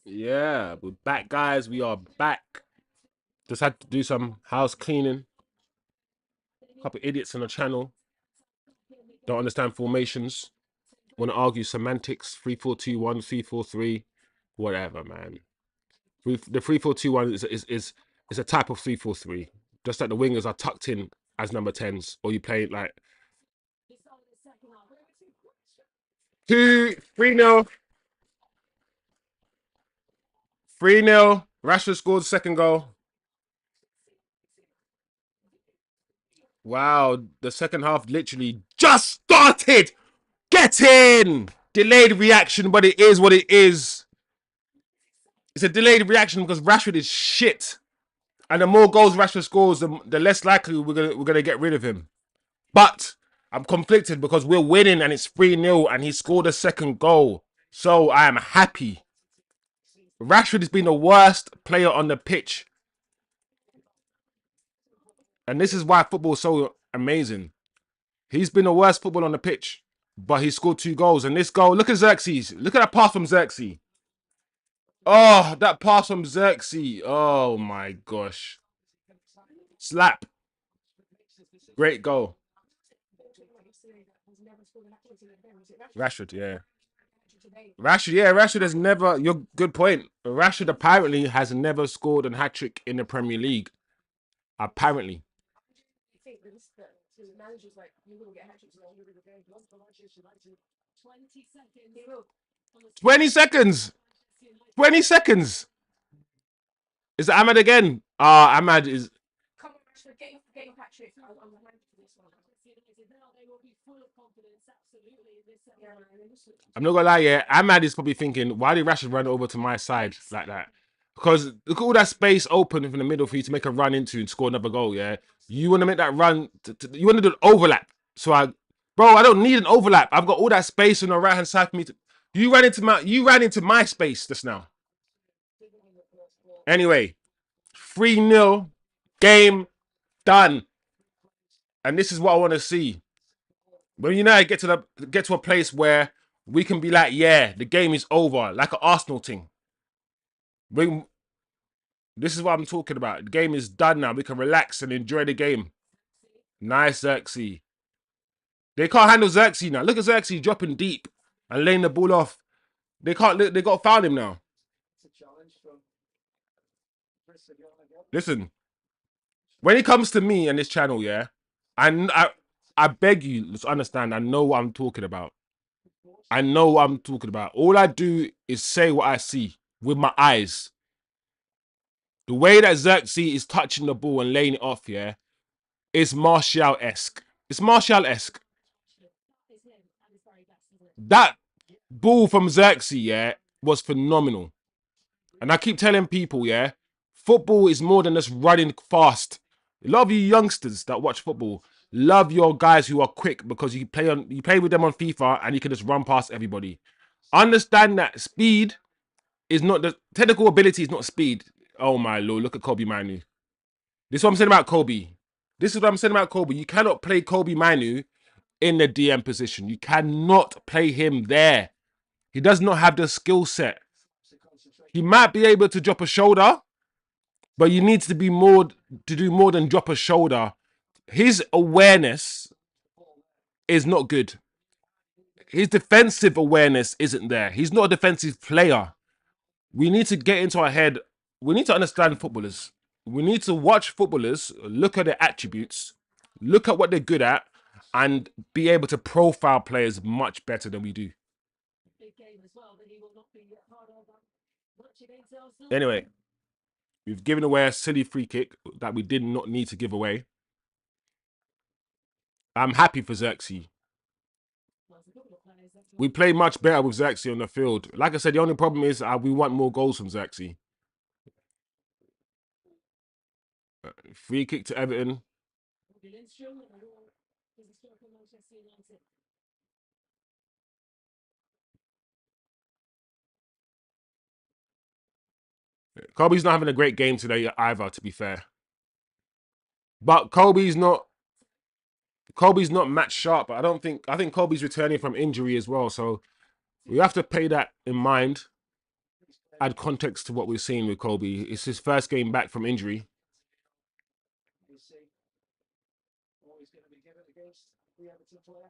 Yeah, we're back, guys. We are back. Just had to do some house cleaning. Couple idiots on the channel don't understand formations. Want to argue semantics? 3-4-2-1, 3-4-3, whatever, man. The 3-4-2-1 is a type of 3-4-3. Just like the wingers are tucked in as number 10s, or you play like 3-0. 3-0. Rashford scored the second goal. Wow, the second half literally just started. Get in! Delayed reaction, but it is what it is. It's a delayed reaction because Rashford is shit. And the more goals Rashford scores, the less likely we're gonna get rid of him. But I'm conflicted because we're winning and it's 3-0 and he scored a second goal. So I am happy. Rashford has been the worst player on the pitch. And this is why football is so amazing. He's been the worst footballer on the pitch. But he scored 2 goals. And this goal, look at Zirkzee. Look at that pass from Zirkzee. Oh, that pass from Zirkzee. Oh my gosh. Slap. Great goal. Rashford, yeah. Rashford has never, you're good point. Rashford apparently has never scored a hat-trick in the Premier League. Apparently. 20 seconds. 20 seconds. Is it Ahmad again? Ahmad is. I'm not gonna lie, yeah. Ahmad is probably thinking, why did Rashford run over to my side like that? Because look at all that space open in the middle for you to make a run into and score another goal, yeah? You want to make that run, you want to do an overlap. So bro, I don't need an overlap. I've got all that space on the right-hand side for me to... You ran into my space just now. Anyway, 3-0, game done. And this is what I want to see. When United get to a place where we can be like, yeah, the game is over, like an Arsenal thing. This is what I'm talking about. The game is done now. We can relax and enjoy the game. Nice Zirkzee. They can't handle Zirkzee now. Look at Zirkzee dropping deep and laying the ball off. They can't. They got to foul him now. Listen, when it comes to me and this channel, yeah, I beg you to understand. I know what I'm talking about. I know what I'm talking about. All I do is say what I see with my eyes. The way that Zirkzee is touching the ball and laying it off, yeah, is Martial-esque. It's Martial-esque. That ball from Zirkzee, yeah, was phenomenal. And I keep telling people, yeah, football is more than just running fast. A lot of you youngsters that watch football love your guys who are quick because you play with them on FIFA and you can just run past everybody. Understand that speed is not the technical ability is not speed. Oh my lord, look at Kobe Manu. This is what I'm saying about Kobe. This is what I'm saying about Kobe. You cannot play Kobe Manu in the DM position. You cannot play him there. He does not have the skill set. He might be able to drop a shoulder, but you need to do more than drop a shoulder. His awareness is not good. His defensive awareness isn't there. He's not a defensive player. We need to get into our head. We need to understand footballers. We need to watch footballers, look at their attributes, look at what they're good at, and be able to profile players much better than we do. Anyway, we've given away a silly free kick that we did not need to give away. I'm happy for Zirkzee. We play much better with Zirkzee on the field. Like I said, the only problem is we want more goals from Zirkzee. Free kick to Everton. Kobe's not having a great game today either, to be fair. But Kobe's not match sharp. I think Kobe's returning from injury as well. So We have to pay that in mind. Add context to what we're seeing with Kobe. It's his first game back from injury. You see, always going to be given against the Everton player.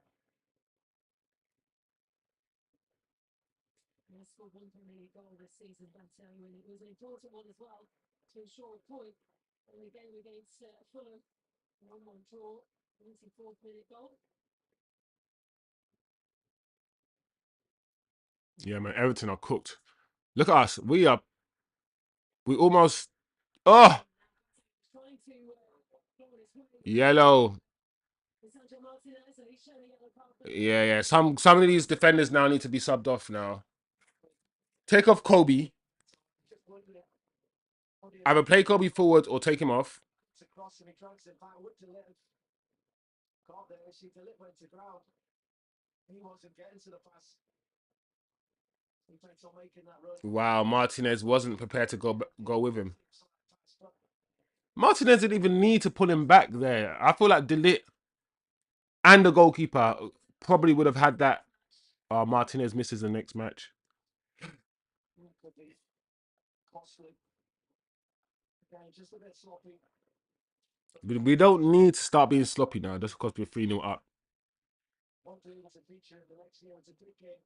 He has scored one Premier League goal this season, but it was an important one as well to ensure a point in the game against Fulham. 1-1 draw, 94th minute goal. Yeah, man. Everton are cooked. Look at us. We almost. Oh, Trying to go on his way. yellow. Sancho Martinez, and he's shown a yellow card. Yeah. Some of these defenders now need to be subbed off now. Take off Kobe. Either play Kobe forward or take him off. Across and he tracks it back. Would to live. Got there. She to live went to ground. He wasn't getting to the pass. He thinks on making that run. Wow, Martinez wasn't prepared to go with him. Martinez didn't even need to pull him back there. I feel like Ligt and the goalkeeper probably would have had that. Martinez misses the next match. Could be costly. Again, just a bit sloppy. We don't need to start being sloppy now just because we're 3-0 up. One thing was a feature in the next year. It's a big game.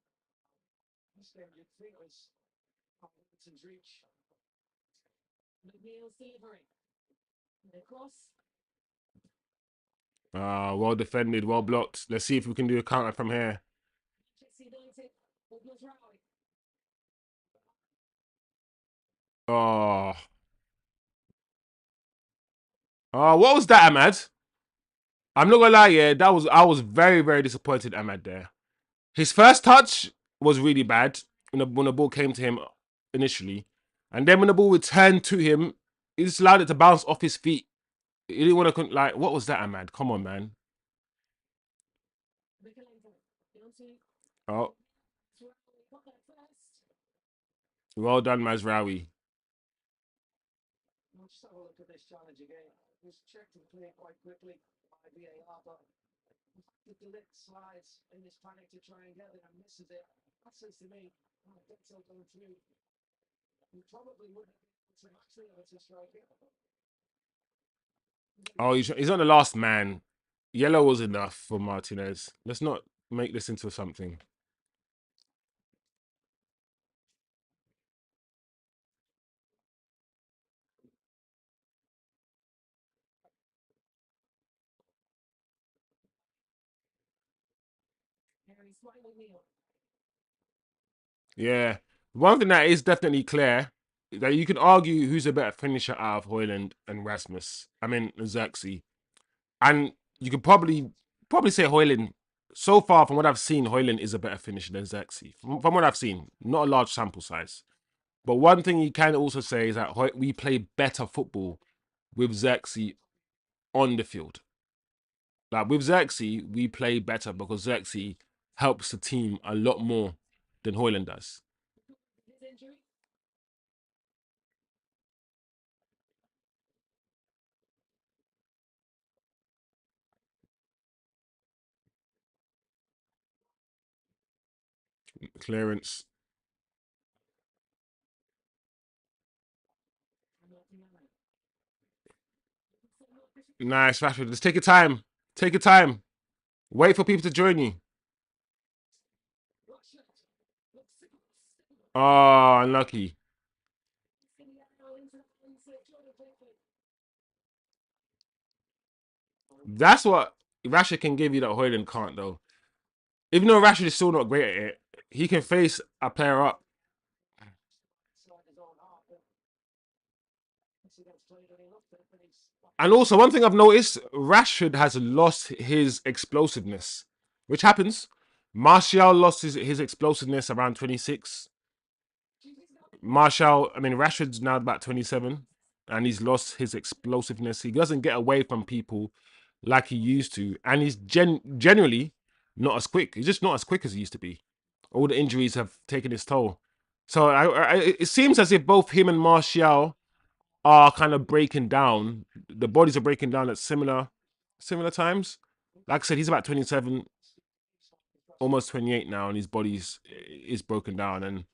This game you'd think was Everton's reach. McNeil's delivery. Across. Well defended, well blocked. Let's see if we can do a counter from here. Oh. What was that, Ahmad? I'm not gonna lie, yeah, I was very, very disappointed, Ahmad, there. His first touch was really bad when the ball came to him initially. And then when the ball returned to him, he just allowed it to bounce off his feet. He didn't want to, like, what was that, Ahmad? Come on, man. Oh. Well done, Mazraoui. We'll just have a look at this challenge again. It was checked and cleared quite quickly by VAR, but the Ligt slides in this panic to try and get it and misses it. That says to me, that's all going through. He probably wouldn't have been able to match the Everton striker. Oh, he's not the last man. Yellow was enough for Martinez. Let's not make this into something. Yeah. One thing that is definitely clear that you can argue who's a better finisher out of Hojlund and Zirkzee. And you could probably say Hojlund. So far, from what I've seen, Hojlund is a better finisher than Zirkzee. From what I've seen, not a large sample size. But one thing you can also say is that we play better football with Zirkzee on the field. Like with Zirkzee, we play better because Zirkzee helps the team a lot more than Hojlund does. Clearance. Nice, Rashford. Just take your time. Take your time. Wait for people to join you. Oh, unlucky. That's what Rashford can give you that Hojlund can't, though. Even though Rashford is still not great at it, he can face a player up. And also, one thing I've noticed, Rashford has lost his explosiveness, which happens. Martial lost his explosiveness around 26. Rashford's now about 27, and he's lost his explosiveness. He doesn't get away from people like he used to, and he's generally not as quick. He's just not as quick as he used to be. All the injuries have taken its toll. So it seems as if both him and Martial are kind of breaking down. The bodies are breaking down at similar times. Like I said, he's about 27. almost 28 now, and his body's is broken down. And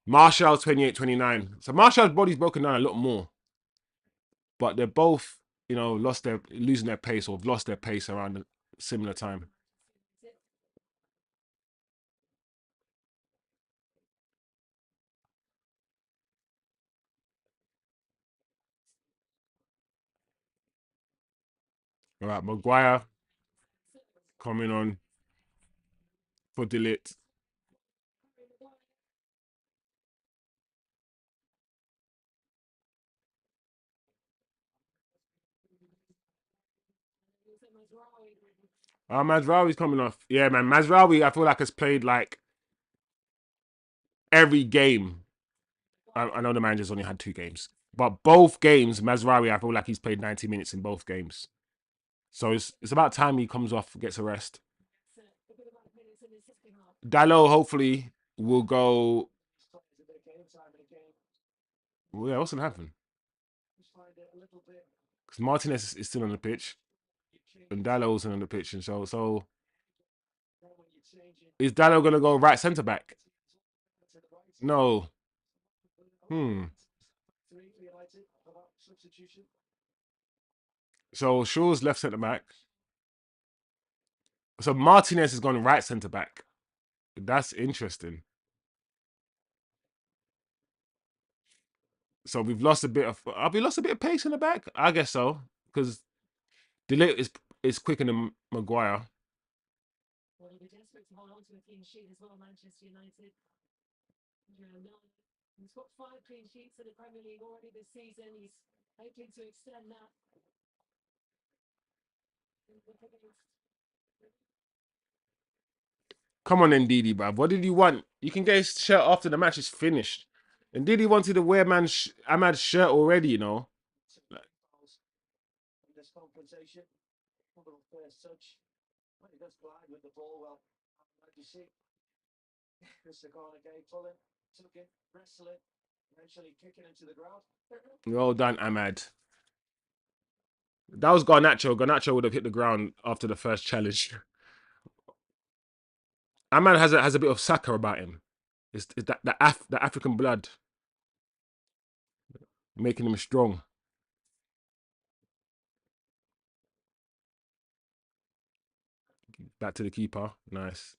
Martial's 28, 29. So Martial's body's broken down a lot more. But they're both, losing their pace or have lost their pace around a similar time. All right, Maguire coming on for Ligt. Mazraoui's coming off. Yeah, man. Mazraoui, I feel like has played like every game. I know the manager's only had 2 games, but both games, Mazraoui, I feel like he's played 90 minutes in both games. So it's about time he comes off, gets a rest. Dalot hopefully will go. Well, yeah, what's gonna happen? Because Martinez is still on the pitch, and Dalot's on the pitch, and so is Dalot gonna go right centre back? No. So Shaw's left centre back. So Martinez is going right centre back. That's interesting. So we've lost a bit of. Have we lost a bit of pace in the back? I guess so, because De Ligt is quicker than Maguire. Well, he'll be desperate to hold on to a clean sheet as well, Manchester United. He's got 5 clean sheets in the Premier League already this season. He's hoping to extend that. Come on, Ndidi, bruv. What did you want? You can get his shirt after the match is finished. Ndidi wanted to wear Ahmad's shirt already, you know. This confrontation, a little first touch. When he does glide with the ball, well, like you see, Mr. Garnacho pulling, took it, wrestling, eventually kicking into the ground. Well done, Ahmad. That was Garnacho. Garnacho would have hit the ground after the first challenge. Ahmad has a bit of Saka about him. It's that the African blood making him strong. Back to the keeper. Nice.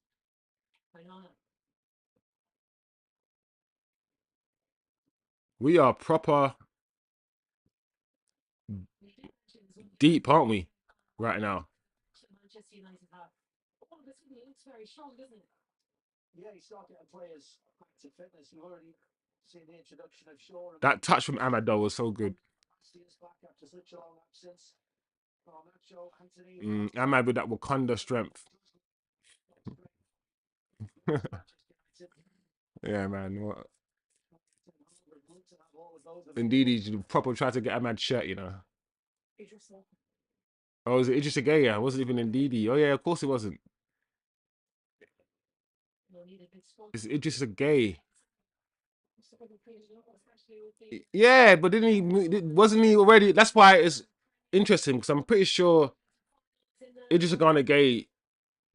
We are proper deep, aren't we? Right now. Manchester United have. All of a sudden, it looks very strong, doesn't it? Yeah, you start getting players back to fitness. You've already seen the introduction of Shaw. That touch from Ahmad though was so good. Back after such a long absence. Garnacho, Antony. Ahmad with that Wakanda strength. Yeah, man. What? Indeed, he's proper try to get Ahmad's shirt, you know. Oh, was it Idrissa Gueye? Yeah, it wasn't even Ndidi. Oh yeah, of course it wasn't. It's Idrissa Gueye. Yeah, but didn't he? Wasn't he already? That's why it's interesting because I'm pretty sure Idrissa Gueye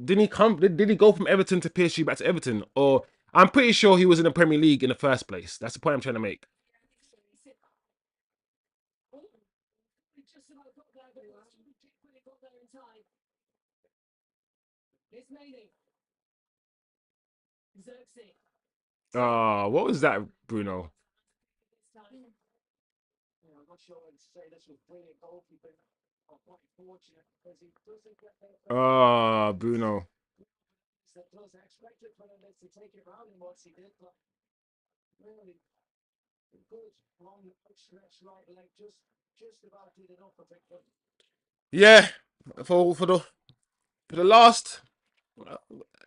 didn't he come? Did he go from Everton to PSG back to Everton? Or I'm pretty sure he was in the Premier League in the first place. That's the point I'm trying to make. Zirkzee. Oh, what was that, Bruno? I'm not sure I'd say this was brilliant goalkeeping. Or quite fortunate because he doesn't get there. Oh, Bruno. That does expect it for him to take it round in what he did, but really good long outstretched right leg just about did enough of it. Yeah, for the last,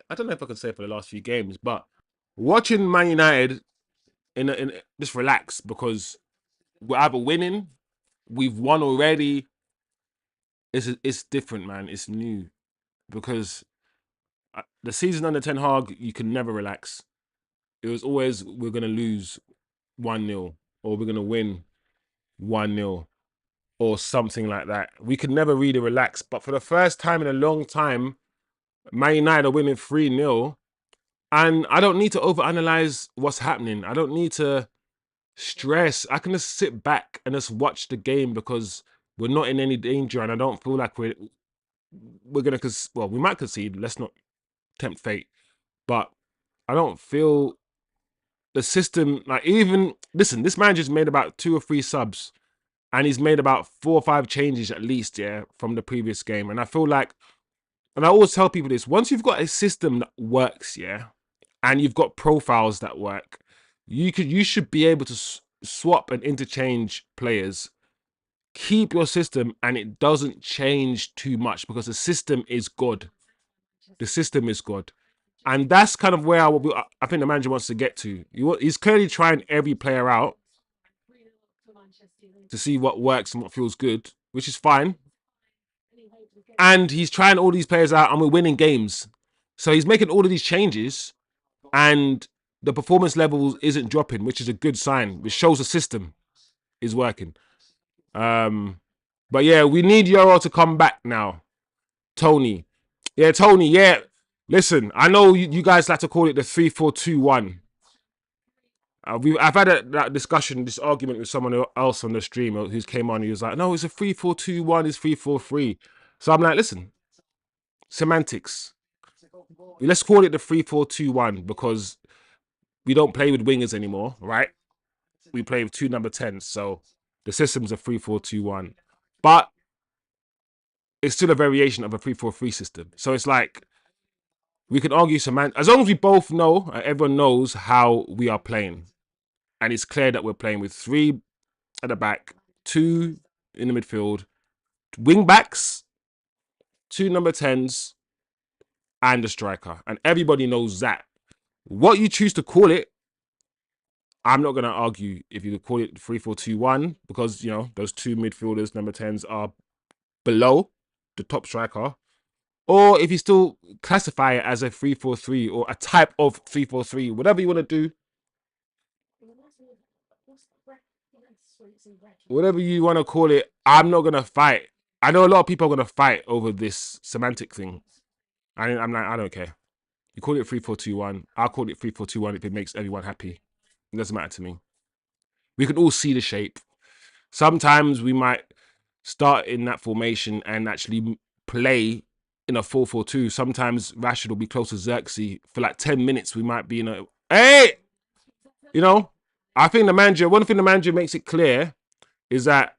I don't know if I could say for the last few games, but watching Man United in just relax because we're either winning, we've won already. It's different, man. It's new because the season under Ten Hag, you can never relax. It was always we're gonna lose 1-0 or we're gonna win 1-0 or something like that. We could never really relax. But for the first time in a long time, Man United are winning 3-0. And I don't need to overanalyze what's happening. I don't need to stress. I can just sit back and just watch the game because we're not in any danger, and I don't feel like we're gonna well, we might concede. Let's not tempt fate, but I don't feel the system like even listen. This manager's made about 2 or 3 subs, and he's made about 4 or 5 changes at least, yeah, from the previous game. And I feel like, and I always tell people this: once you've got a system that works, yeah, and you've got profiles that work, you should be able to swap and interchange players, keep your system, and it doesn't change too much because the system is good. The system is good. And that's kind of where I think the manager wants to get to. He's clearly trying every player out to see what works and what feels good, which is fine. And he's trying all these players out, and we're winning games. So he's making all of these changes, and the performance level isn't dropping, which is a good sign, which shows the system is working. But yeah, we need Euro to come back now. Tony. Yeah, Tony, yeah. Listen, I know you guys like to call it the 3-4-2-1. I've had that discussion, this argument with someone else on the stream who came on. He was like, no, it's a 3-4-2-1, it's 3-4-3. So I'm like, listen, semantics. Let's call it the 3-4-2-1 because we don't play with wingers anymore, right? We play with 2 number 10s. So the system's a 3-4-2-1. But it's still a variation of a 3-4-3 system. So it's like, we can argue as long as we both know, everyone knows how we are playing. And it's clear that we're playing with 3 at the back, 2 in the midfield, wing backs, 2 number 10s, and a striker. And everybody knows that. What you choose to call it, I'm not going to argue if you call it 3-4-2-1 because, you know, those 2 midfielders, number 10s, are below the top striker. Or if you still classify it as a 3-4-3 or a type of 3-4-3, whatever you want to do, whatever you want to call it, I'm not going to fight. I know a lot of people are going to fight over this semantic thing. I'm like, I don't care. You call it 3-4-2-1. I'll call it 3-4-2-1 if it makes everyone happy. It doesn't matter to me. We can all see the shape. Sometimes we might start in that formation and actually play in a 4-4-2. Sometimes Rashford will be close to Zirkzee. For like 10 minutes, we might be in a... Hey! You know, I think one thing the manager makes it clear is that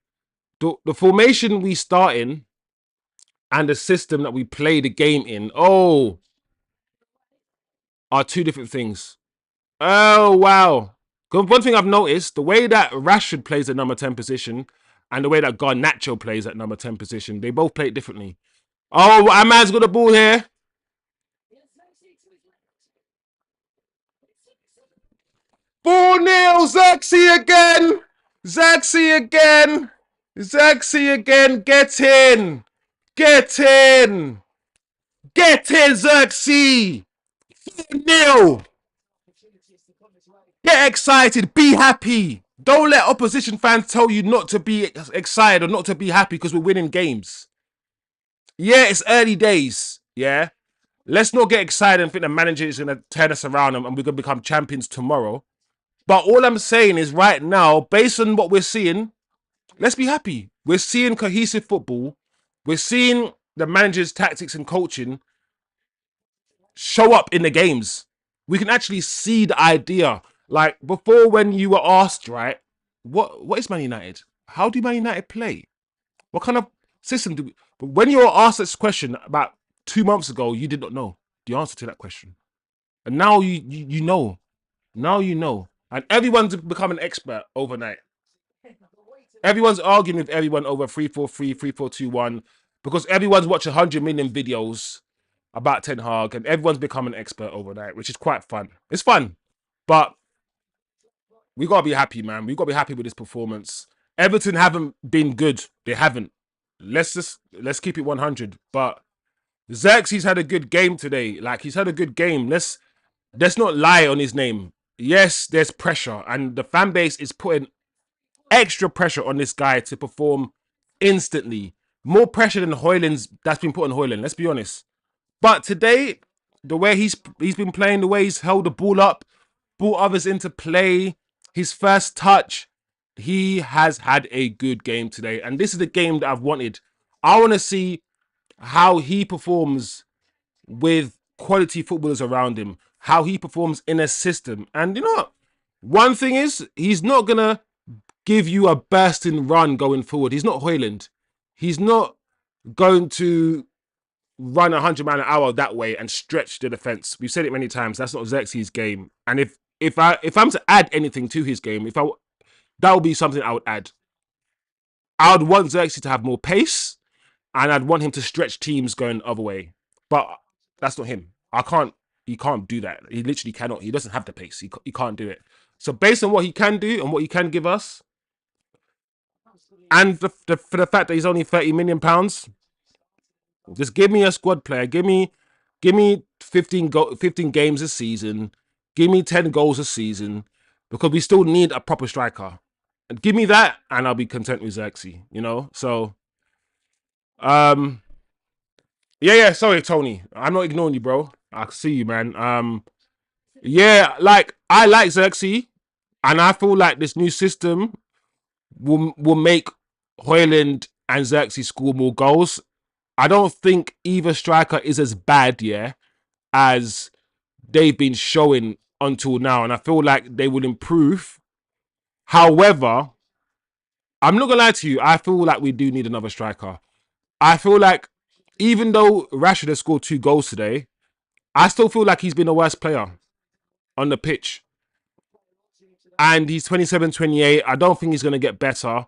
the formation we start in and the system that we play the game in, are 2 different things. Oh, wow. One thing I've noticed, the way that Rashford plays at number 10 position and the way that Garnacho plays at number 10 position, they both play it differently. Oh, our man's got the ball here. 4-0, Zirkzee again. Zirkzee again. Zirkzee again. Get in. Get in. Get in, Zirkzee. 4-0. Get excited. Be happy. Don't let opposition fans tell you not to be excited or not to be happy because we're winning games. Yeah, it's early days. Yeah. Let's not get excited and think the manager is going to turn us around and we're going to become champions tomorrow. But all I'm saying is right now, based on what we're seeing, let's be happy. We're seeing cohesive football. We're seeing the manager's tactics and coaching show up in the games. We can actually see the idea. Like before, when you were asked, right, what is Man United? How do Man United play? What kind of system do we... But when you were asked this question about 2 months ago, you did not know the answer to that question. And now you know. Now you know. And everyone's become an expert overnight. Everyone's arguing with everyone over 3-4-3, 3-4-2-1 because everyone's watched 100 million videos about Ten Hag and everyone's become an expert overnight, which is quite fun. It's fun. But we got to be happy, man. We got to be happy with this performance. Everton haven't been good. They haven't. Let's keep it 100. But Zirkzee's had a good game today. Like, he's had a good game. Let's not lie on his name. Yes, there's pressure. And the fan base is putting extra pressure on this guy to perform instantly. More pressure than Hojlund's that's been put on Hojlund. Let's be honest. But today, the way he's been playing, the way he's held the ball up, brought others into play, his first touch, he has had a good game today. And this is the game that I've wanted. I want to see how he performs with quality footballers around him, how he performs in a system. And you know what? One thing is, he's not going to give you a bursting run going forward. He's not Hojlund. He's not going to run 100 miles an hour that way and stretch the defense. We've said it many times. That's not Zirkzee's game. And if I'm to add anything to his game, that would be something I would add. I would want Zirkzee to have more pace, and I'd want him to stretch teams going the other way. But that's not him. He can't do that. He literally cannot. He doesn't have the pace. He can't do it. So based on what he can do and what he can give us, and for the fact that he's only £30 million, just give me a squad player. Give me 15 games a season. Give me 10 goals a season, because we still need a proper striker. And give me that, and I'll be content with Zirkzee. You know. So, yeah. Sorry, Tony. I'm not ignoring you, bro. I see you, man. Yeah. Like, I like Zirkzee, and I feel like this new system will make Hojlund and Zirkzee score more goals. I don't think either striker is as bad, yeah, as they've been showing until now, and I feel like they will improve. However, I'm not gonna lie to you, I feel like we do need another striker. I feel like even though Rashford has scored 2 goals today, I still feel like he's been the worst player on the pitch. And he's 27, 28. I don't think he's gonna get better.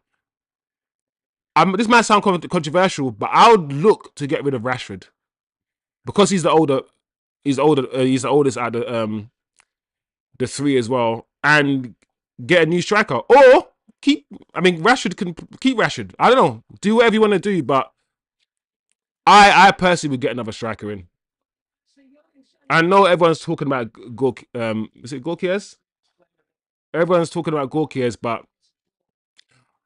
This might sound controversial, but I would look to get rid of Rashford because he's the older. He's older. He's the oldest out of the three as well, and get a new striker, or keep. I mean, Rashford can keep Rashford. I don't know. Do whatever you want to do, but I personally would get another striker in. I know everyone's talking about is it Gorkies? Everyone's talking about Gorkies, but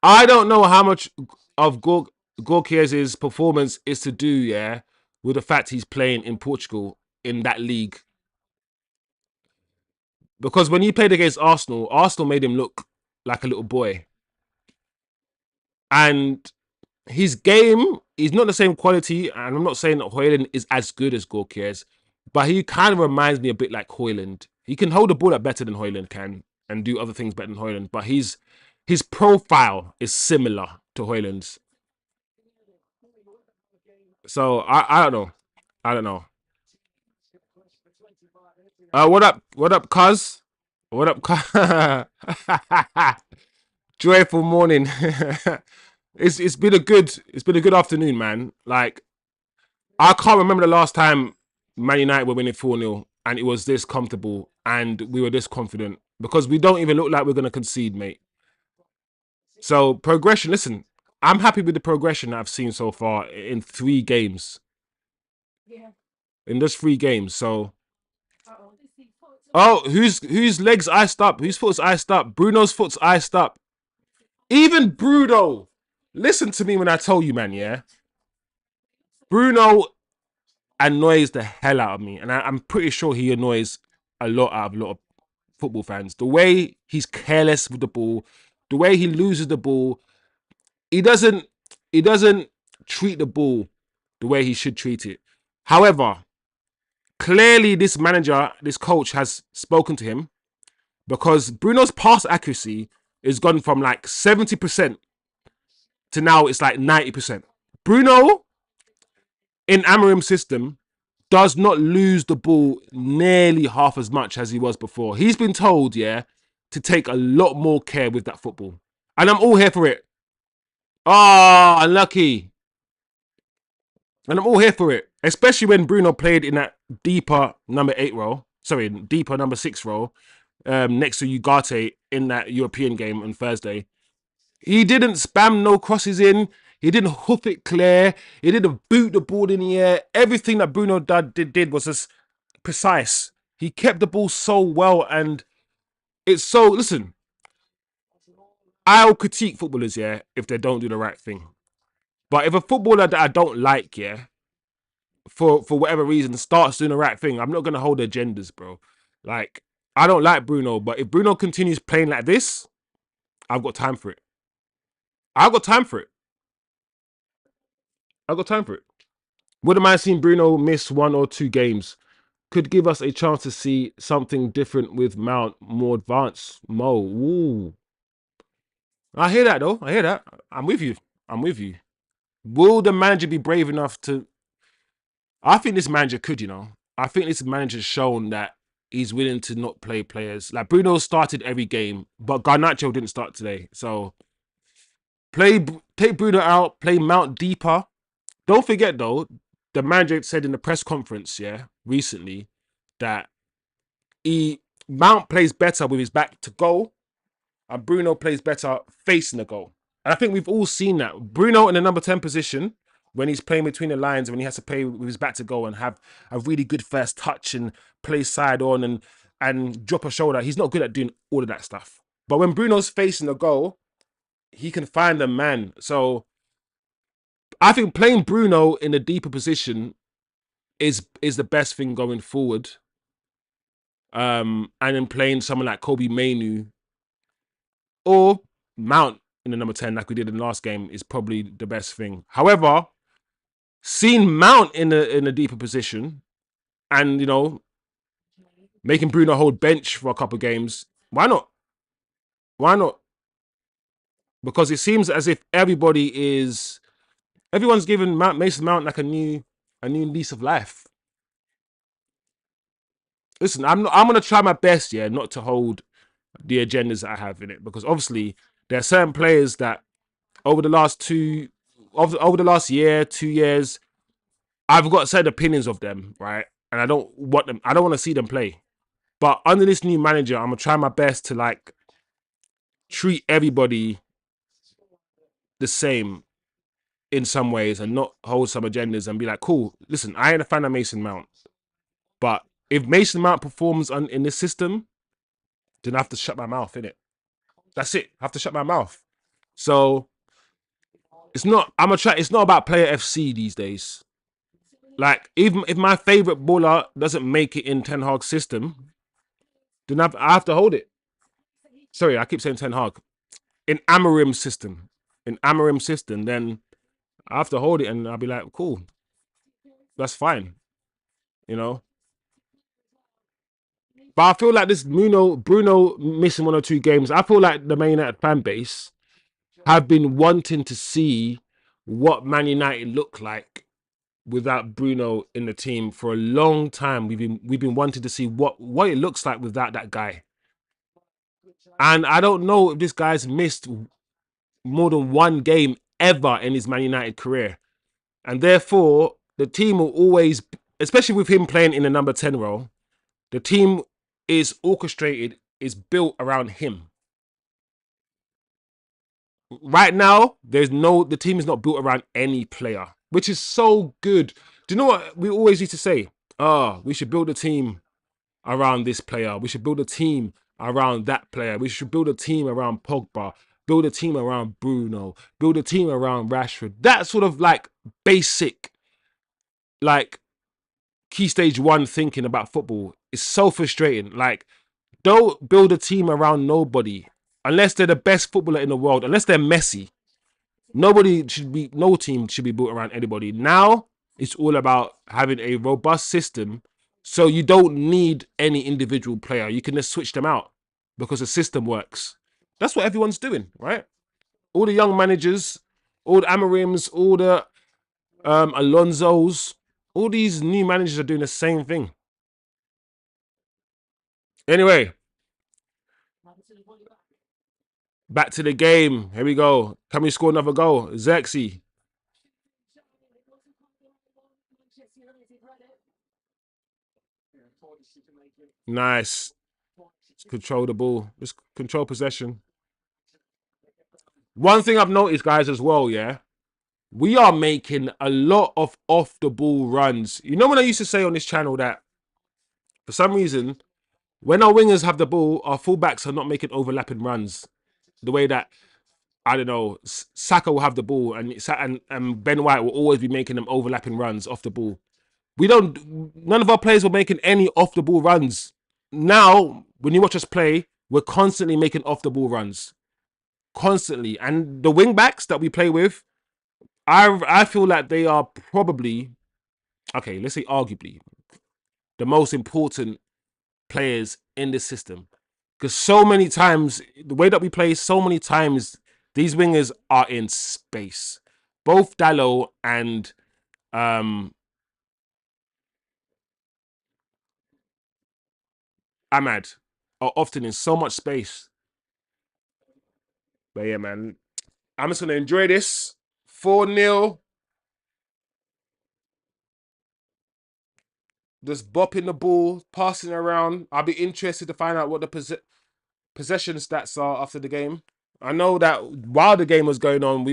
I don't know how much of Gorkies' performance is to do, yeah, with the fact he's playing in Portugal in that league. Because when he played against Arsenal, Arsenal made him look like a little boy. And his game is not the same quality, and I'm not saying that Hojlund is as good as Gorkies, but he kind of reminds me a bit like Hojlund. He can hold the ball up better than Hojlund can and do other things better than Hojlund, but his profile is similar to Hojlund's. So I don't know. I don't know. What up? What up, cuz? What up, cuz? Joyful morning. It's been a good afternoon, man. Like, I can't remember the last time Man United were winning 4-0 and it was this comfortable and we were this confident, because we don't even look like we're gonna concede, mate. So progression, listen, I'm happy with the progression that I've seen so far in 3 games. In just 3 games. So whose legs iced up? Whose foot's iced up? Bruno's foot's iced up. Even Bruno, listen to me when I tell you, man, yeah. Bruno annoys the hell out of me, and I'm pretty sure he annoys a lot of football fans. The way he's careless with the ball, the way he loses the ball, he doesn't treat the ball the way he should treat it. However, clearly this coach has spoken to him, because Bruno's pass accuracy has gone from like 70% to now it's like 90%. Bruno in Amorim's system does not lose the ball nearly half as much as he was before. He's been told, yeah, to take a lot more care with that football. And I'm all here for it. Oh, unlucky. And I'm all here for it. Especially when Bruno played in that deeper number 8 role. Sorry, deeper number 6 role. Next to Ugarte in that European game on Thursday. He didn't spam no crosses in. He didn't hoof it clear. He didn't boot the ball in the air. Everything that Bruno did was just precise. He kept the ball so well, and it's so... Listen, I'll critique footballers, yeah, if they don't do the right thing. But if a footballer that I don't like, yeah, for whatever reason, starts doing the right thing, I'm not gonna hold agendas, bro. Like, I don't like Bruno, but if Bruno continues playing like this, I've got time for it. I've got time for it. I've got time for it. Wouldn't mind seeing Bruno miss 1 or 2 games. Could give us a chance to see something different with Mount, more advanced. Mo. Ooh. I hear that though. I hear that. I'm with you. I'm with you. Will the manager be brave enough to? I think this manager could, you know. I think this manager's shown that he's willing to not play players. Like Bruno started every game, but Garnacho didn't start today. So take Bruno out, play Mount deeper. Don't forget though, the manager said in the press conference, yeah, recently, that Mount plays better with his back to goal, and Bruno plays better facing the goal. And I think we've all seen that. Bruno in the number 10 position, when he's playing between the lines, when he has to play with his back to goal and have a really good first touch and play side on and drop a shoulder, he's not good at doing all of that stuff. But when Bruno's facing the goal, he can find a man. So I think playing Bruno in a deeper position is the best thing going forward. And then playing someone like Kobe Mainu or Mount in the number 10, like we did in the last game, is probably the best thing. However, seeing Mount in a deeper position and, you know, making Bruno hold bench for a couple of games, why not? Why not? Because it seems as if everyone's giving Mason Mount like a new lease of life. Listen, I'm gonna try my best, yeah, not to hold the agendas that I have in it, because obviously there are certain players that over the last year, 2 years, I've got certain opinions of them, right? And I don't want to see them play. But under this new manager, I'm gonna try my best to like treat everybody the same in some ways and not hold some agendas and be like, cool, listen, I ain't a fan of Mason Mount, but if Mason Mount performs in this system, then I have to shut my mouth, innit? That's it. I have to shut my mouth. So it's not about player FC these days. Like, even if my favorite baller doesn't make it in Ten Hag's system, then I have to hold it. Sorry, I keep saying Ten Hag. In Amorim's system. Then I have to hold it and I'll be like, cool. That's fine. You know? But I feel like this Bruno missing 1 or 2 games, I feel like the Man United fan base have been wanting to see what Man United look like without Bruno in the team for a long time. We've been wanting to see what it looks like without that guy. And I don't know if this guy's missed more than 1 game ever in his Man United career. And therefore, the team will always, especially with him playing in the number 10 role, the team is orchestrated, is built around him. Right now, the team is not built around any player, which is so good. Do you know what we always used to say? We should build a team around this player. We should build a team around that player. We should build a team around Pogba. Build a team around Bruno. Build a team around Rashford. That sort of like basic, like key stage 1 thinking about football is so frustrating. Like, don't build a team around nobody unless they're the best footballer in the world. Unless they're Messi, no team should be built around anybody. Now it's all about having a robust system, so you don't need any individual player. You can just switch them out because the system works. That's what everyone's doing, right? All the young managers, all the Amorims, all the Alonsos, all these new managers are doing the same thing. Anyway, back to the game. Here we go. Can we score another goal? Zirkzee. Nice. Control the ball. Just control possession. One thing I've noticed, guys, as well, yeah, we are making a lot of off-the-ball runs. You know when I used to say on this channel that for some reason, when our wingers have the ball, our fullbacks are not making overlapping runs. The way that, I don't know, Saka will have the ball and Ben White will always be making them overlapping runs off the ball. None of our players were making any off the ball runs. Now, when you watch us play, we're constantly making off the ball runs. Constantly. And the wing backs that we play with, I feel like they are probably, okay, let's say arguably, the most important players in this system. Because so many times, the way that we play, so many times, these wingers are in space. Both Dallo and Ahmad are often in so much space. But yeah, man, I'm just going to enjoy this. 4-0. Just bopping the ball, passing around. I'll be interested to find out what the possession stats are after the game. I know that while the game was going on,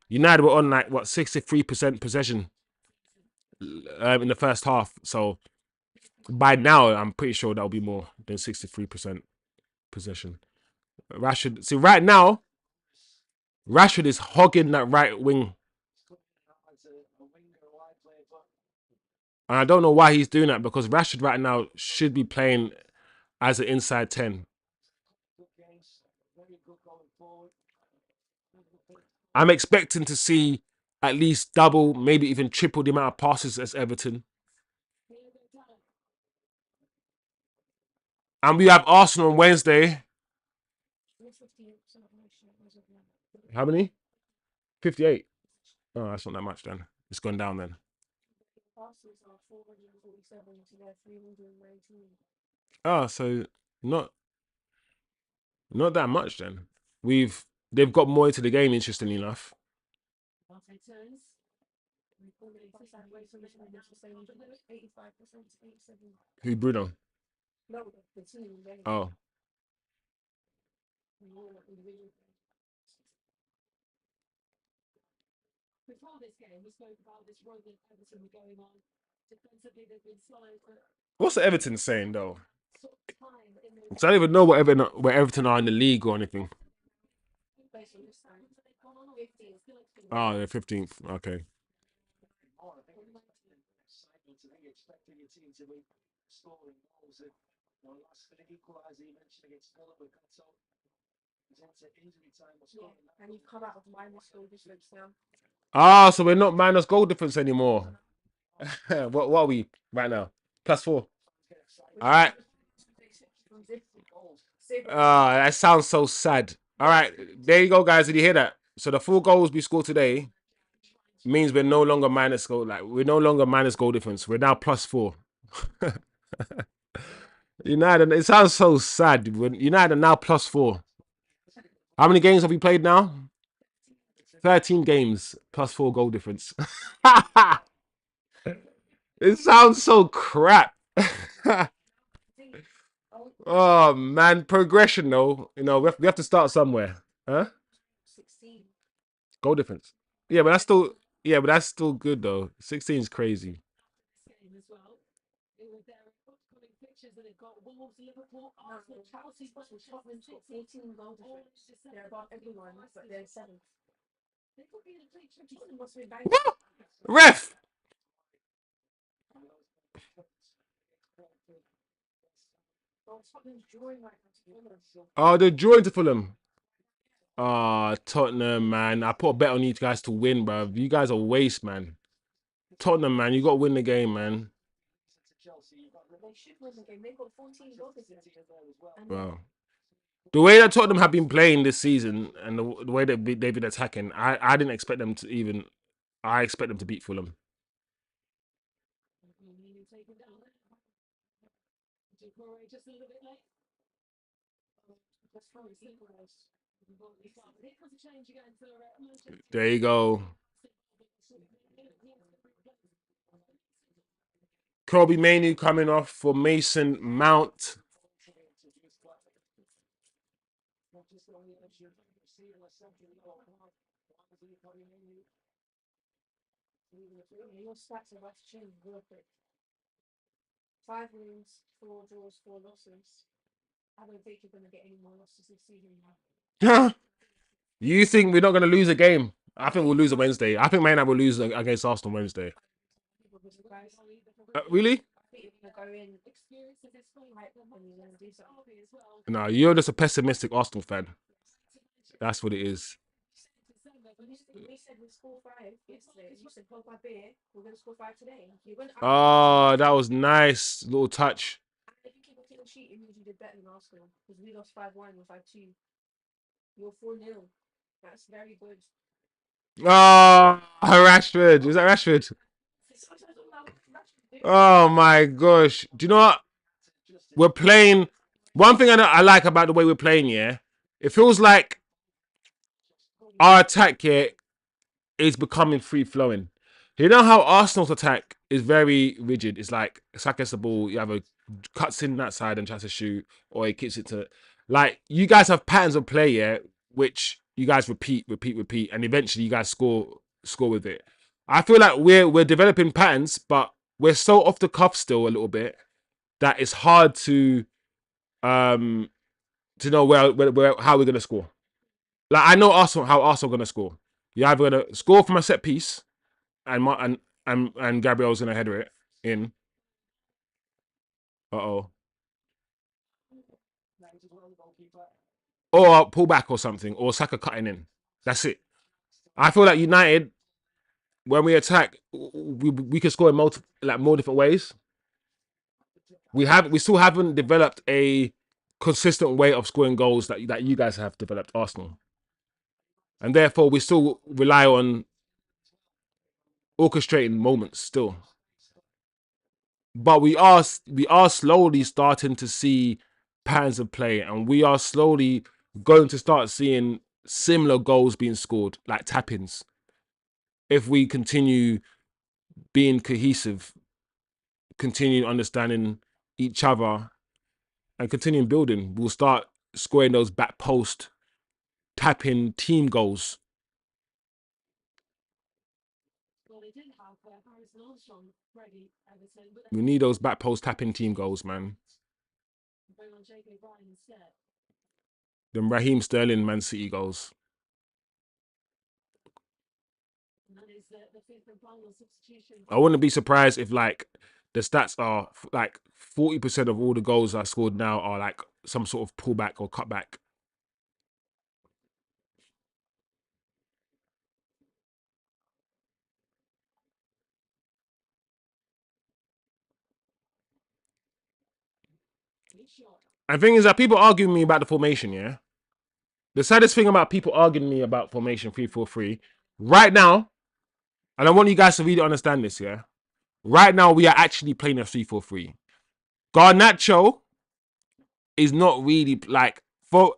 United were on like, what, 63% possession in the first half. So by now, I'm pretty sure that'll be more than 63% possession. Rashford, see, right now, Rashford is hogging that right wing. And I don't know why he's doing that, because Rashford right now should be playing as an inside 10. I'm expecting to see at least double, maybe even triple the amount of passes as Everton. And we have Arsenal on Wednesday. How many? 58. Oh, that's not that much then. It's gone down then. Oh, so not that much then. They've got more into the game, interestingly enough. Who, Bruno? Oh. What's Everton saying though? So I don't even know where Everton are in the league or anything. Oh, they're 15th. Okay. Ah, so we're not minus goal difference anymore. What are we right now? +4. All right. That sounds so sad. All right, there you go, guys. Did you hear that? So the 4 goals we scored today means we're no longer minus goal. Like, we're no longer minus goal difference. We're now +4. United. It sounds so sad. United are now +4. How many games have we played now? 13 games, +4 goal difference. It sounds so crap. Oh man, progression though. We have to start somewhere, huh? Goal difference. Yeah, but that's still good though. 16 is crazy. What? Ref. Oh, they're drawing to Fulham. Ah, Tottenham, man. I put a bet on you guys to win, bro. You guys are waste, man. Tottenham, man. You got to win the game, man. Wow. The way that Tottenham have been playing this season and the way that they've been attacking, I didn't expect them to even. I expect them to beat Fulham. There you go. Kobe Mainoo coming off for Mason Mount. Your stats are about to change real quick. 5 wins, 4 draws, 4 losses. I don't think you're going to get any more losses this season now. You think we're not going to lose a game? I think we'll lose on Wednesday. I think Man United will lose against Arsenal Wednesday. Really? No, you're just a pessimistic Arsenal fan. That's what it is. Oh, that was nice little touch. Oh, Rashford. Is that Rashford? Oh my gosh. Do you know what? We're playing. One thing I like about the way we're playing, yeah, it feels like our attack here is becoming free flowing. You know how Arsenal's attack is very rigid. It's like Saka gets the ball, you have a cuts in that side and tries to shoot, or he kicks it to. Like you guys have patterns of play, yeah, which you guys repeat, and eventually you guys score with it. I feel like we're developing patterns, but we're so off the cuff still a little bit that it's hard um to know where how we're gonna score. Like I know Arsenal how Arsenal are gonna score. You're either gonna score from a set piece and Gabriel's gonna header it in. Uh-oh. Or pull back or something, or Saka cutting in. That's it. I feel like United, when we attack, we can score in more different ways. We still haven't developed a consistent way of scoring goals that you guys have developed, Arsenal, and therefore we still rely on orchestrating moments still. But we are slowly starting to see patterns of play, and we are slowly going to start seeing similar goals being scored, like tap-ins. If we continue being cohesive, continue understanding each other, and continue building, we'll start scoring those back post tap-in team goals. We need those back post tap-in team goals, man. Them Raheem Sterling Man City goals. I wouldn't be surprised if like the stats are like 40% of all the goals I scored now are like some sort of pullback or cutback. And thing is that people arguing me about the formation, yeah? The saddest thing about people arguing me about formation 3-4-3, right now, and I want you guys to really understand this, yeah? Right now, we are actually playing a 3-4-3. Garnacho is not really like for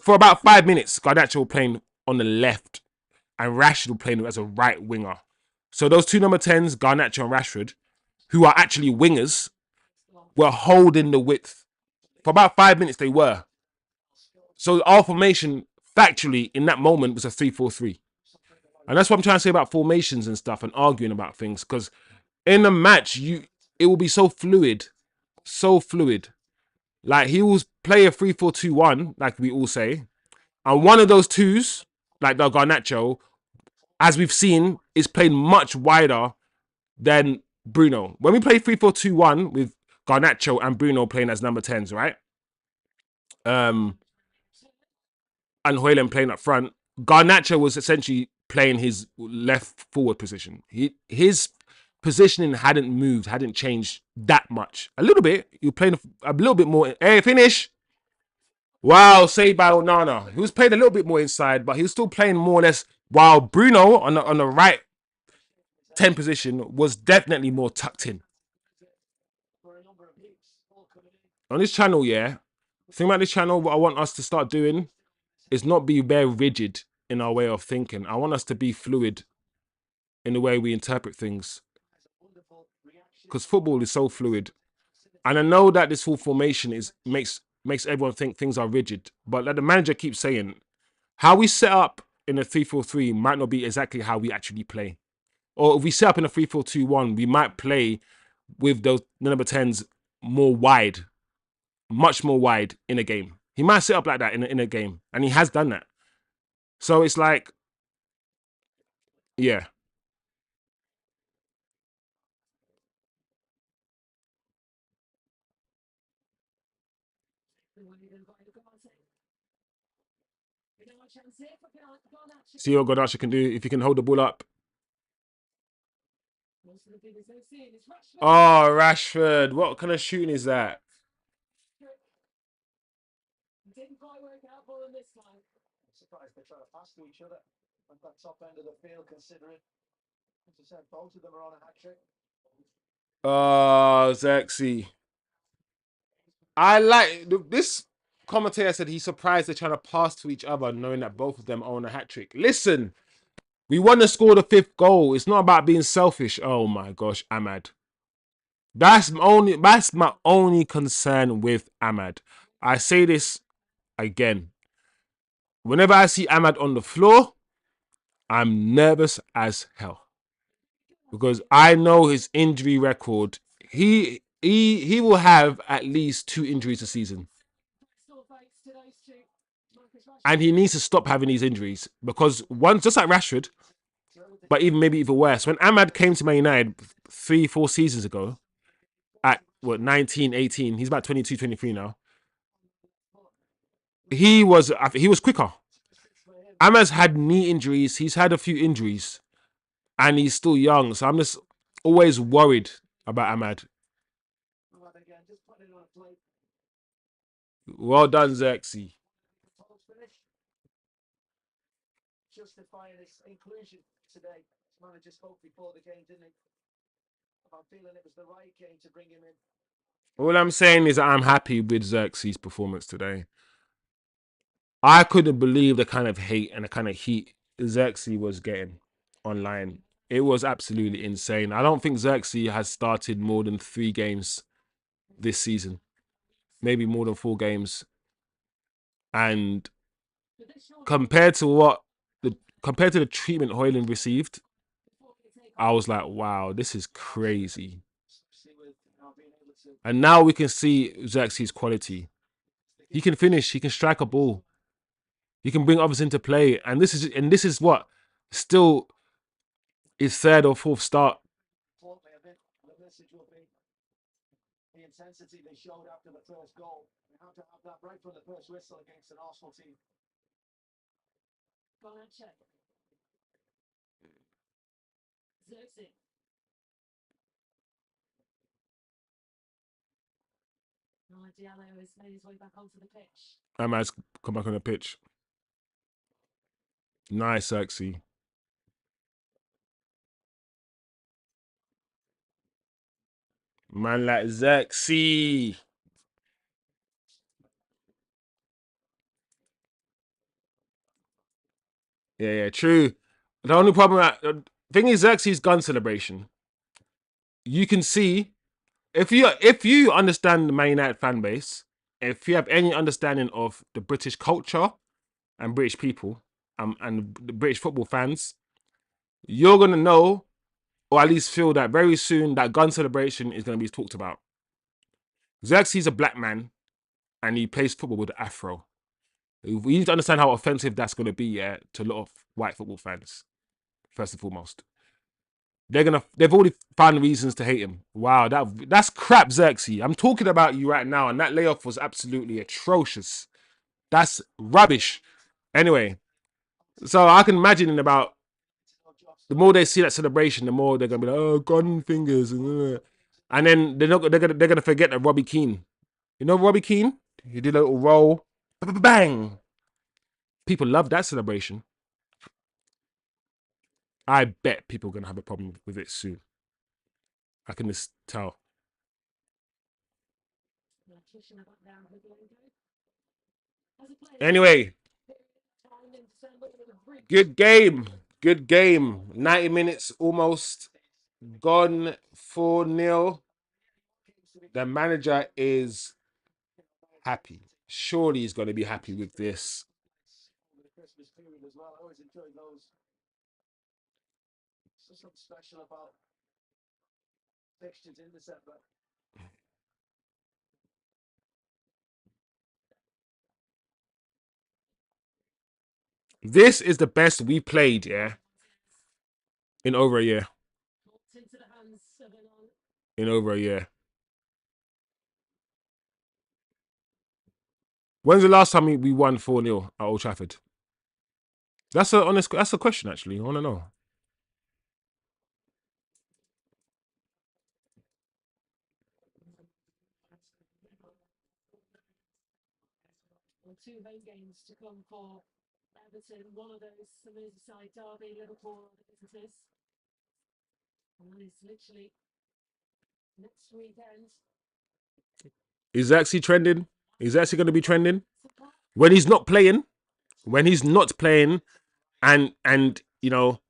about 5 minutes. Garnacho playing on the left, and Rashford playing as a right winger. So those two number 10s, Garnacho and Rashford, who are actually wingers, were holding the width for about 5 minutes. They were. So our formation, factually, in that moment, was a 3-4-3, and that's what I'm trying to say about formations and stuff and arguing about things. Because in a match, it will be so fluid, so fluid. Like he will play a 3-4-2-1, like we all say, and one of those twos, like the Garnacho, as we've seen, is played much wider than Bruno. When we play 3-4-2-1 with Garnacho and Bruno playing as number 10s, right? And Hojlund playing up front, Garnacho was essentially playing his left forward position. His positioning hadn't changed that much. A little bit. You're playing a little bit more. Hey, finish. Wow, saved by Onana. He was playing a little bit more inside, but he was still playing more or less. While Bruno on the right 10 position was definitely more tucked in. On this channel, yeah. The thing about this channel, what I want us to start doing is not be very rigid in our way of thinking. I want us to be fluid in the way we interpret things. Because football is so fluid. And I know that this full formation makes everyone think things are rigid. But like the manager keeps saying, how we set up in a 3-4-3 might not be exactly how we actually play. Or if we set up in a 3-4-2-1, we might play with those number 10s more wide, much more wide in a game. He might set up like that in a game. And he has done that. So it's like, yeah. See what Garnacho can do if he can hold the ball up. Oh, Rashford. What kind of shooting is that? Didn't quite work out for them this time. I'm surprised they try to pass to each other at that top end of the field, considering, as I said, both of them are on a hat trick. Oh, Zirkzee. I like this commentator said he's surprised they're trying to pass to each other, knowing that both of them own a hat trick. Listen, we want to score the 5th goal. It's not about being selfish. Oh my gosh, Ahmad. That's my only concern with Ahmad. I say this again. Whenever I see Ahmad on the floor, I'm nervous as hell. Because I know his injury record. He will have at least 2 injuries a season. And he needs to stop having these injuries. Because once, just like Rashford, but maybe even worse, when Ahmad came to Man United 3-4 seasons ago, at what, 19, 18, he's about 22, 23 now. He was quicker. Ahmad's had knee injuries. He's had a few injuries. And he's still young. So I'm just always worried about Ahmad. Well done, Zirkzee. Justifying his inclusion today. His manager spoke before the game, didn't he? I'm feeling it was the right game to bring him in. All I'm saying is that I'm happy with Zirkzee's performance today. I couldn't believe the kind of hate and the kind of heat Zirkzee was getting online. It was absolutely insane. I don't think Zirkzee has started more than 3 games this season. Maybe more than 4 games. And compared to the treatment Hojlund received, I was like, wow, this is crazy. And now we can see Zirkzee's quality. He can finish. He can strike a ball. He can bring others into play. And this is what still his 3rd or 4th start. The intensity they showed after the first goal. They have to have that right from the first whistle against an Arsenal team. Garnacho. Zirkzee. Diallo has made his way back onto the pitch. Ahmad's come back on the pitch. Nice, Zirkzee. Man like Zirkzee. Yeah, true. The only problem, the thing is Zirkzee's gun celebration. You can see, if you understand the Man United fan base, if you have any understanding of the British culture and British people, and the British football fans, you're gonna know, or at least feel that very soon that gun celebration is gonna be talked about. Zirkzee's a black man, and he plays football with the afro. We need to understand how offensive that's gonna be, yeah, to a lot of white football fans. First and foremost, they've already found reasons to hate him. Wow, that's crap, Zirkzee. I'm talking about you right now, and that layoff was absolutely atrocious. That's rubbish. Anyway, so I can imagine about the more they see that celebration, the more they're gonna be like, oh, gun fingers, and then they're gonna forget that Robbie Keane. You know Robbie Keane? He did a little roll, bang. People love that celebration. I bet people are gonna have a problem with it soon. I can just tell. Anyway, good game. Good game. 90 minutes almost gone, 4-0. The manager is happy. Surely he's going to be happy with this. Something special about fixtures in December. This is the best we played, yeah, in over a year. In over a year. When's the last time we won 4-0 at Old Trafford? That's a question actually. I want to know. Well, 2 home games to come for Everton. One of those, the Merseyside derby, Liverpool are the visitors. And that is literally next weekend. Is actually trending? Is actually going to be trending when he's not playing? When he's not playing, and you know,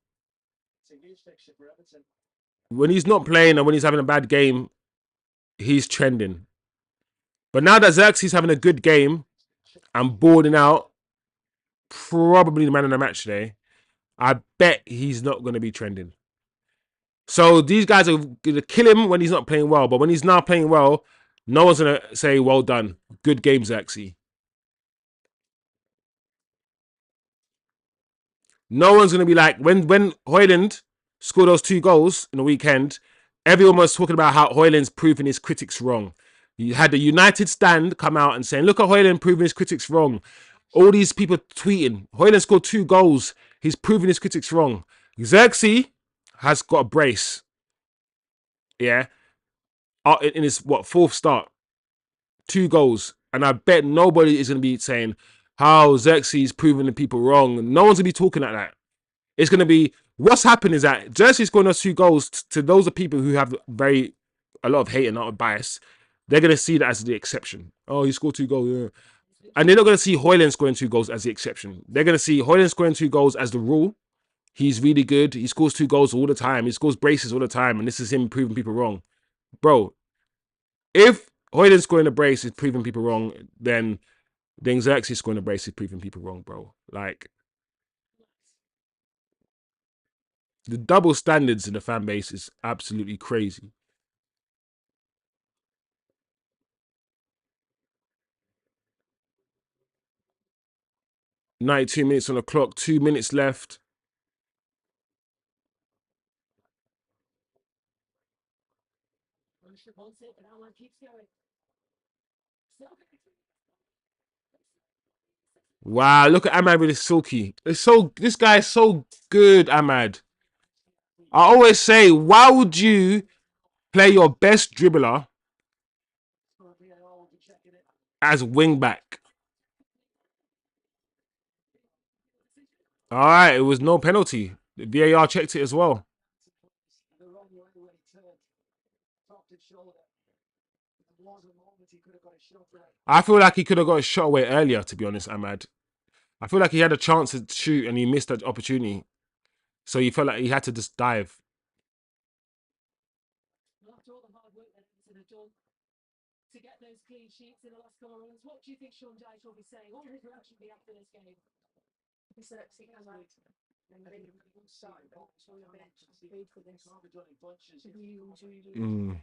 when he's not playing and when he's having a bad game, he's trending. But now that Zirkzee's having a good game and boarding out, probably the man of the match today, I bet he's not going to be trending. So these guys are going to kill him when he's not playing well. But when he's now playing well, no one's going to say, well done. Good game, Zirkzee. No one's going to be like, when Hojlund scored those 2 goals in the weekend, everyone was talking about how Hojlund's proving his critics wrong. You had the United stand come out and saying, look at Hojlund proving his critics wrong. All these people tweeting, Hojlund scored 2 goals. He's proving his critics wrong. Zirkzee has got a brace. Yeah. In his, 4th start. 2 goals. And I bet nobody is going to be saying how Zirkzee's proving the people wrong. No one's going to be talking like that. It's going to be, what's happened is that Zirkzee's scoring those 2 goals to those of people who have a lot of hate and not a bias. They're going to see that as the exception. Oh, he scored 2 goals. Yeah. And they're not going to see Hojlund scoring 2 goals as the exception. They're going to see Hojlund scoring 2 goals as the rule. He's really good. He scores 2 goals all the time. He scores braces all the time. And this is him proving people wrong. Bro, if Hojlund scoring a brace is proving people wrong, then Zirkzee scoring a brace is proving people wrong, bro. Like, the double standards in the fan base is absolutely crazy. "92 minutes on the clock, 2 minutes left." Wow, look at Ahmad with his silky. This guy is so good, Ahmad. I always say, why would you play your best dribbler as wing back? All right, it was no penalty. The VAR checked it as well. I feel like he could have got a shot away earlier, to be honest, Ahmad. I feel like he had a chance to shoot and he missed that opportunity. So he felt like he had to just dive. After all the hard work that Everton have done to get those clean sheets in the last couple of runs, what do you think Sean Dyche will be saying? What will his reaction be after this game? Mm.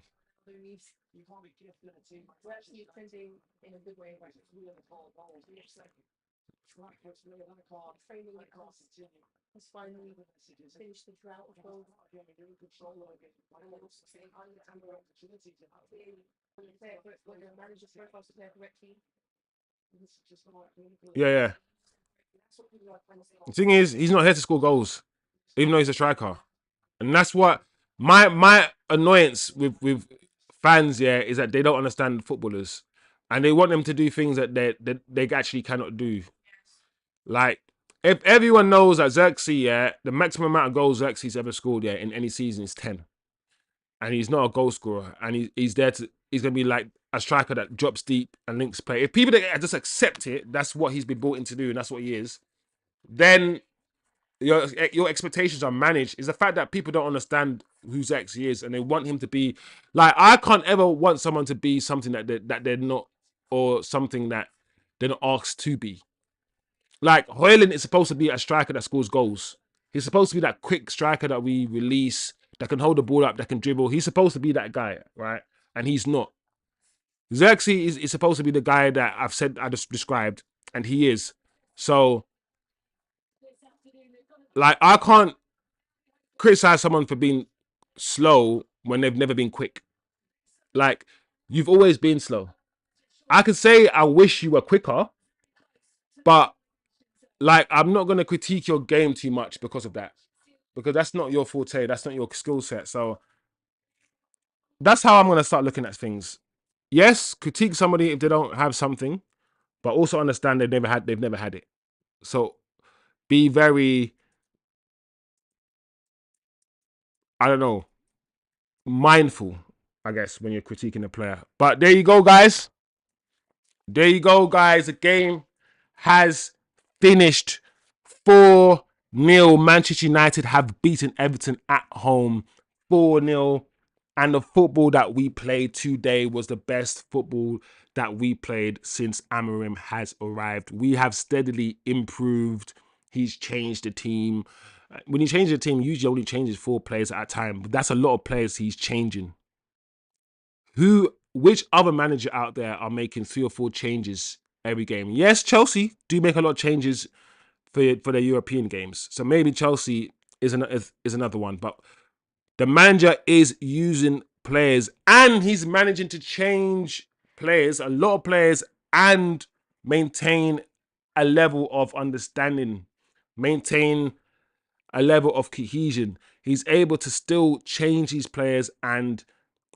You can't be gifted a team. We're actually trending in a good way. Let's finally finish the drought of goals. Manager profiles to play correctly. Yeah, yeah. The thing is, he's not here to score goals, even though he's a striker. And that's what my annoyance with fans, yeah, is that they don't understand footballers. And they want them to do things that they actually cannot do. Like, if everyone knows that Zirkzee, yeah, the maximum amount of goals Zirkzee's ever scored, yeah, in any season is 10. And he's not a goal scorer. And he's going to be like a striker that drops deep and links play. If people that just accept it, that's what he's been brought in to do, and that's what he is, then your expectations are managed. Is the fact that people don't understand who Zirkzee is and they want him to be like, I can't ever want someone to be something that they're not, or something that they're not asked to be. Like, Hojlund is supposed to be a striker that scores goals. He's supposed to be that quick striker that we release, that can hold the ball up, that can dribble. He's supposed to be that guy, right? And he's not. Zirkzee is supposed to be the guy that I just described, and he is. So, like, I can't criticize someone for being slow when they've never been quick. Like, you've always been slow. I could say I wish you were quicker, But like, I'm not gonna critique your game too much because of that, because that's not your forte. That's not your skill set. So that's how I'm gonna start looking at things. Yes, critique somebody if they don't have something, but also understand they've never had it. So be very, I don't know, mindful, I guess, when you're critiquing a player. But there you go, guys. There you go, guys. The game has finished 4-0. Manchester United have beaten Everton at home 4-0. And the football that we played today was the best football that we played since Amorim has arrived. We have steadily improved. He's changed the team. When he changes the team, usually only changes 4 players at a time. But that's a lot of players he's changing. Which other manager out there are making 3 or 4 changes every game? Yes, Chelsea do make a lot of changes for their European games. So maybe Chelsea is another one. But the manager is using players, and he's managing to change players, a lot of players, and maintain a level of understanding, maintain a level of cohesion. He's able to still change these players and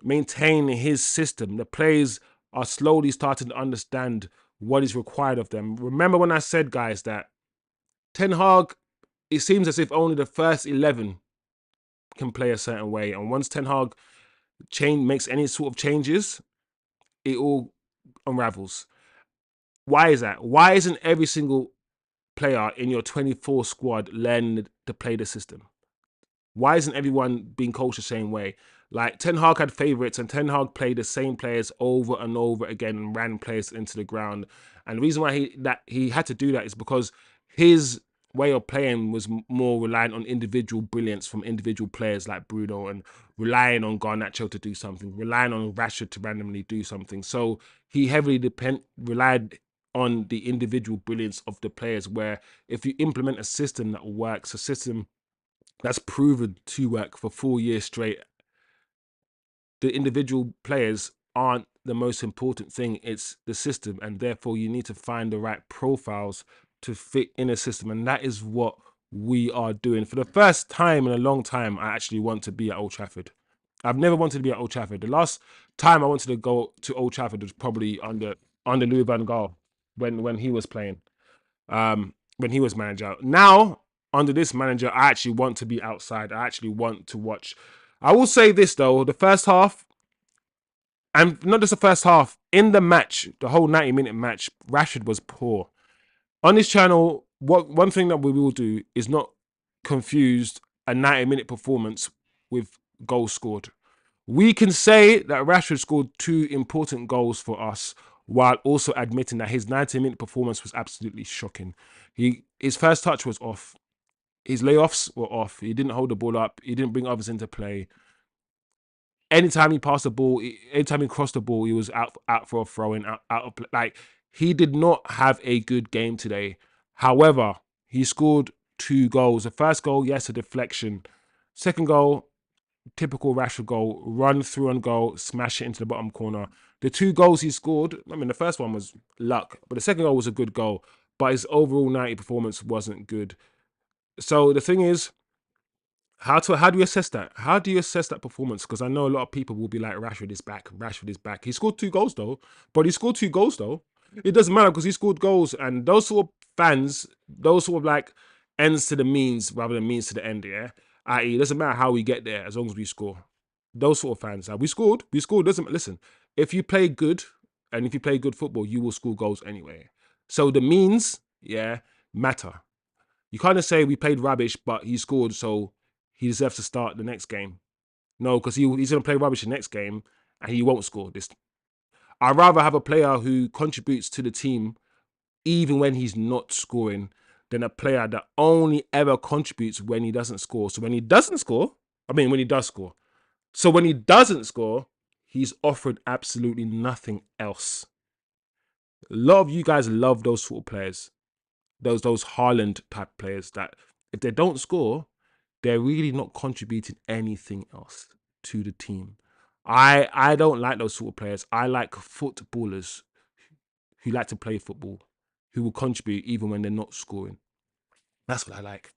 maintain his system. The players are slowly starting to understand what is required of them. Remember when I said, guys, that Ten Hag, it seems as if only the first 11 can play a certain way. And once Ten Hag makes any sort of changes, it all unravels. Why is that? Why isn't every single player in your 24 squad learning to play the system? Why isn't everyone being coached the same way? Like, Ten Hag had favourites, and Ten Hag played the same players over and over again and ran players into the ground. And the reason why he had to do that is because his way of playing was more reliant on individual brilliance from individual players like Bruno, and relying on Garnacho to do something, relying on Rashford to randomly do something. So he heavily relied on the individual brilliance of the players, where if you implement a system that works, a system that's proven to work for 4 years straight, the individual players aren't the most important thing. It's the system, and therefore you need to find the right profiles to fit in a system, and that is what we are doing. For the first time in a long time, I actually want to be at Old Trafford. I've never wanted to be at Old Trafford. The last time I wanted to go to Old Trafford was probably under Louis van Gaal, when he was playing, when he was manager. Now, under this manager, I actually want to be outside. I actually want to watch. I will say this, though, the first half, and not just the first half, in the match, the whole 90-minute match, Rashford was poor. On this channel, one thing that we will do is not confuse a 90-minute performance with goals scored. We can say that Rashford scored 2 important goals for us, while also admitting that his 90-minute performance was absolutely shocking. His first touch was off. His layoffs were off. He didn't hold the ball up. He didn't bring others into play. Anytime he passed the ball, anytime he crossed the ball, he was out for a throw-in, out of play. Like, he did not have a good game today. However, he scored 2 goals. The first goal, yes, a deflection. Second goal, typical Rashford goal, run through on goal, smash it into the bottom corner. The 2 goals he scored, I mean, the first one was luck, but the second goal was a good goal. But his overall 90 performance wasn't good. So the thing is, how do you assess that? How do you assess that performance? Because I know a lot of people will be like, Rashford is back. Rashford is back. He scored 2 goals though. But he scored 2 goals though. It doesn't matter because he scored goals, and those sort of fans, those sort of like ends to the means rather than means to the end. Yeah, i.e., it doesn't matter how we get there as long as we score. Those sort of fans, we scored. We scored. Doesn't listen. If you play good and if you play good football, you will score goals anyway. So the means, yeah, matter. You kind of say we played rubbish, but he scored, so he deserves to start the next game. No, because he's going to play rubbish the next game and he won't score this. I'd rather have a player who contributes to the team even when he's not scoring than a player that only ever contributes when he doesn't score. So when he doesn't score, when he does score. So when he doesn't score, he's offered absolutely nothing else. A lot of you guys love those sort of players. Those Haaland type players that if they don't score, they're really not contributing anything else to the team. I don't like those sort of players. I like footballers who like to play football. who will contribute even when they're not scoring. That's what I like.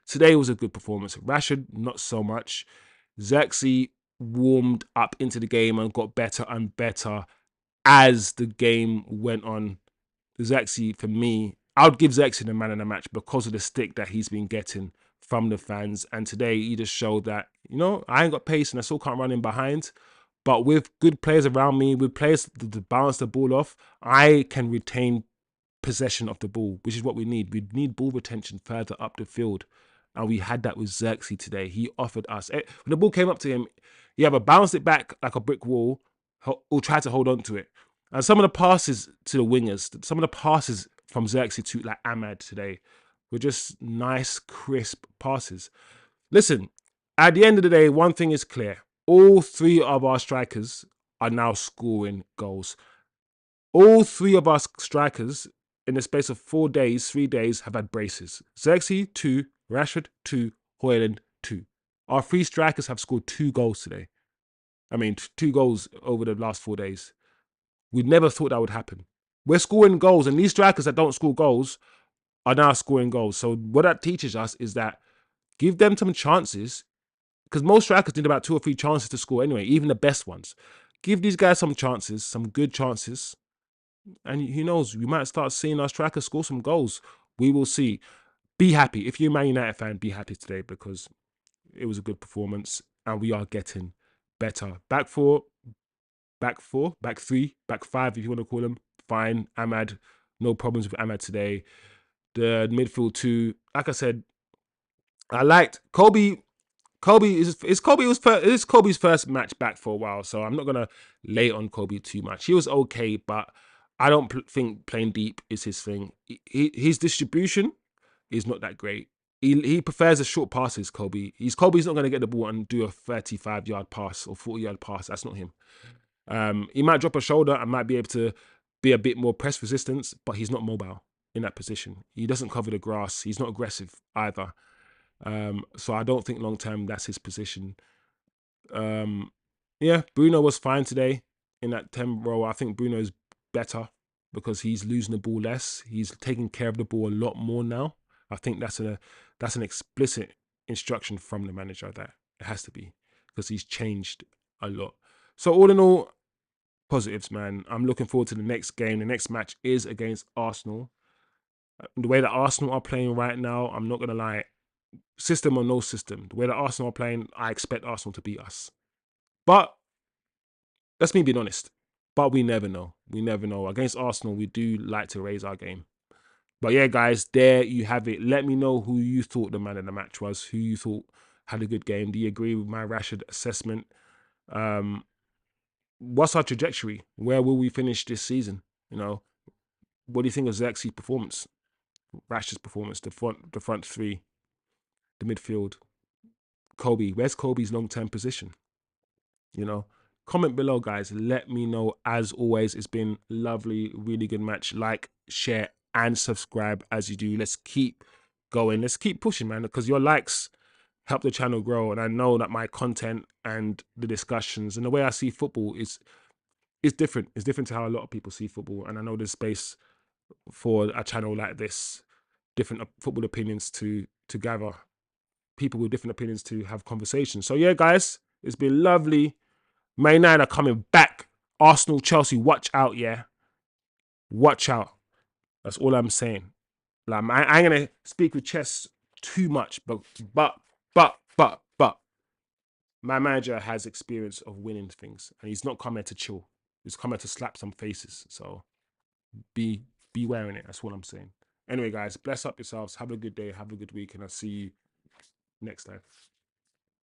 Today was a good performance. Rashford, not so much. Zirkzee warmed up into the game and got better and better as the game went on. Zirkzee, for me, I would give Zirkzee the man of the match because of the stick that he's been getting from the fans. And today he just showed that, I ain't got pace and I still can't run in behind. But with good players around me, with players to bounce the ball off, I can retain possession of the ball, which is what we need. We need ball retention further up the field. And we had that with Zirkzee today. He offered us, when the ball came up to him, he either bounced it back like a brick wall or tried to hold on to it. And some of the passes to the wingers, some of the passes from Zirkzee to like Ahmad today were just nice, crisp passes. Listen, at the end of the day, one thing is clear. All three of our strikers are now scoring goals. All three of our strikers in the space of 3 days, have had braces. Zirkzee, 2. Rashford, 2. Hojlund, 2. Our 3 strikers have scored 2 goals today. I mean, 2 goals over the last 4 days. We never thought that would happen. We're scoring goals, and these strikers that don't score goals are now scoring goals. So what that teaches us is that give them some chances, because most strikers need about 2 or 3 chances to score anyway, even the best ones. Give these guys some chances, some good chances, and who knows, we might start seeing our strikers score some goals. We will see. Be happy. If you're a Man United fan, be happy today because it was a good performance and we are getting better. Back 4, back 3, back 5, if you want to call them. Fine. Ahmad, no problems with Ahmad today. The midfield 2, like I said, I liked Kobe. Kobe's first match back for a while, so I'm not gonna lay on Kobe too much. He was okay, but I don't think playing deep is his thing. His distribution is not that great. He prefers the short passes. Kobe's not gonna get the ball and do a 35-yard pass or 40-yard pass. That's not him. He might drop a shoulder and might be able to be a bit more press resistance, but he's not mobile in that position. He doesn't cover the grass. He's not aggressive either. So I don't think long term that's his position. Yeah, Bruno was fine today in that 10 role. I think Bruno's better because he's losing the ball less. He's taking care of the ball a lot more now. I think that's an explicit instruction from the manager that it has to be because he's changed a lot. So all in all, positives, man. I'm looking forward to the next game. The next match is against Arsenal. The way that Arsenal are playing right now, I'm not gonna lie, system or no system, the way that Arsenal are playing, I expect Arsenal to beat us. But that's me being honest. But we never know. We never know. Against Arsenal, we do like to raise our game. But yeah, guys, there you have it. Let me know who you thought the man of the match was, who you thought had a good game. Do you agree with my Rashford assessment? What's our trajectory? Where will we finish this season? What do you think of Zirkzee's performance? Rashford's performance, the front 3, the midfield. Kobe, where's Kobe's long-term position? Comment below, guys. Let me know. As always, it's been lovely, really good match. Like, share, and subscribe as you do. Let's keep going. Let's keep pushing, man, because your likes help the channel grow. And I know that my content and the discussions and the way I see football is different. It's different to how a lot of people see football. And I know there's space for a channel like this, different football opinions to gather, people with different opinions to have conversations. So yeah, guys, it's been lovely. Man United are coming back. Arsenal, Chelsea, watch out, yeah. Watch out. That's all I'm saying. Like, I ain't gonna speak with chess too much, but my manager has experience of winning things, and he's not coming to chill. He's coming to slap some faces. So be wearing it. That's what I'm saying. Anyway, guys, bless up yourselves. Have a good day. Have a good week, and I'll see you next time.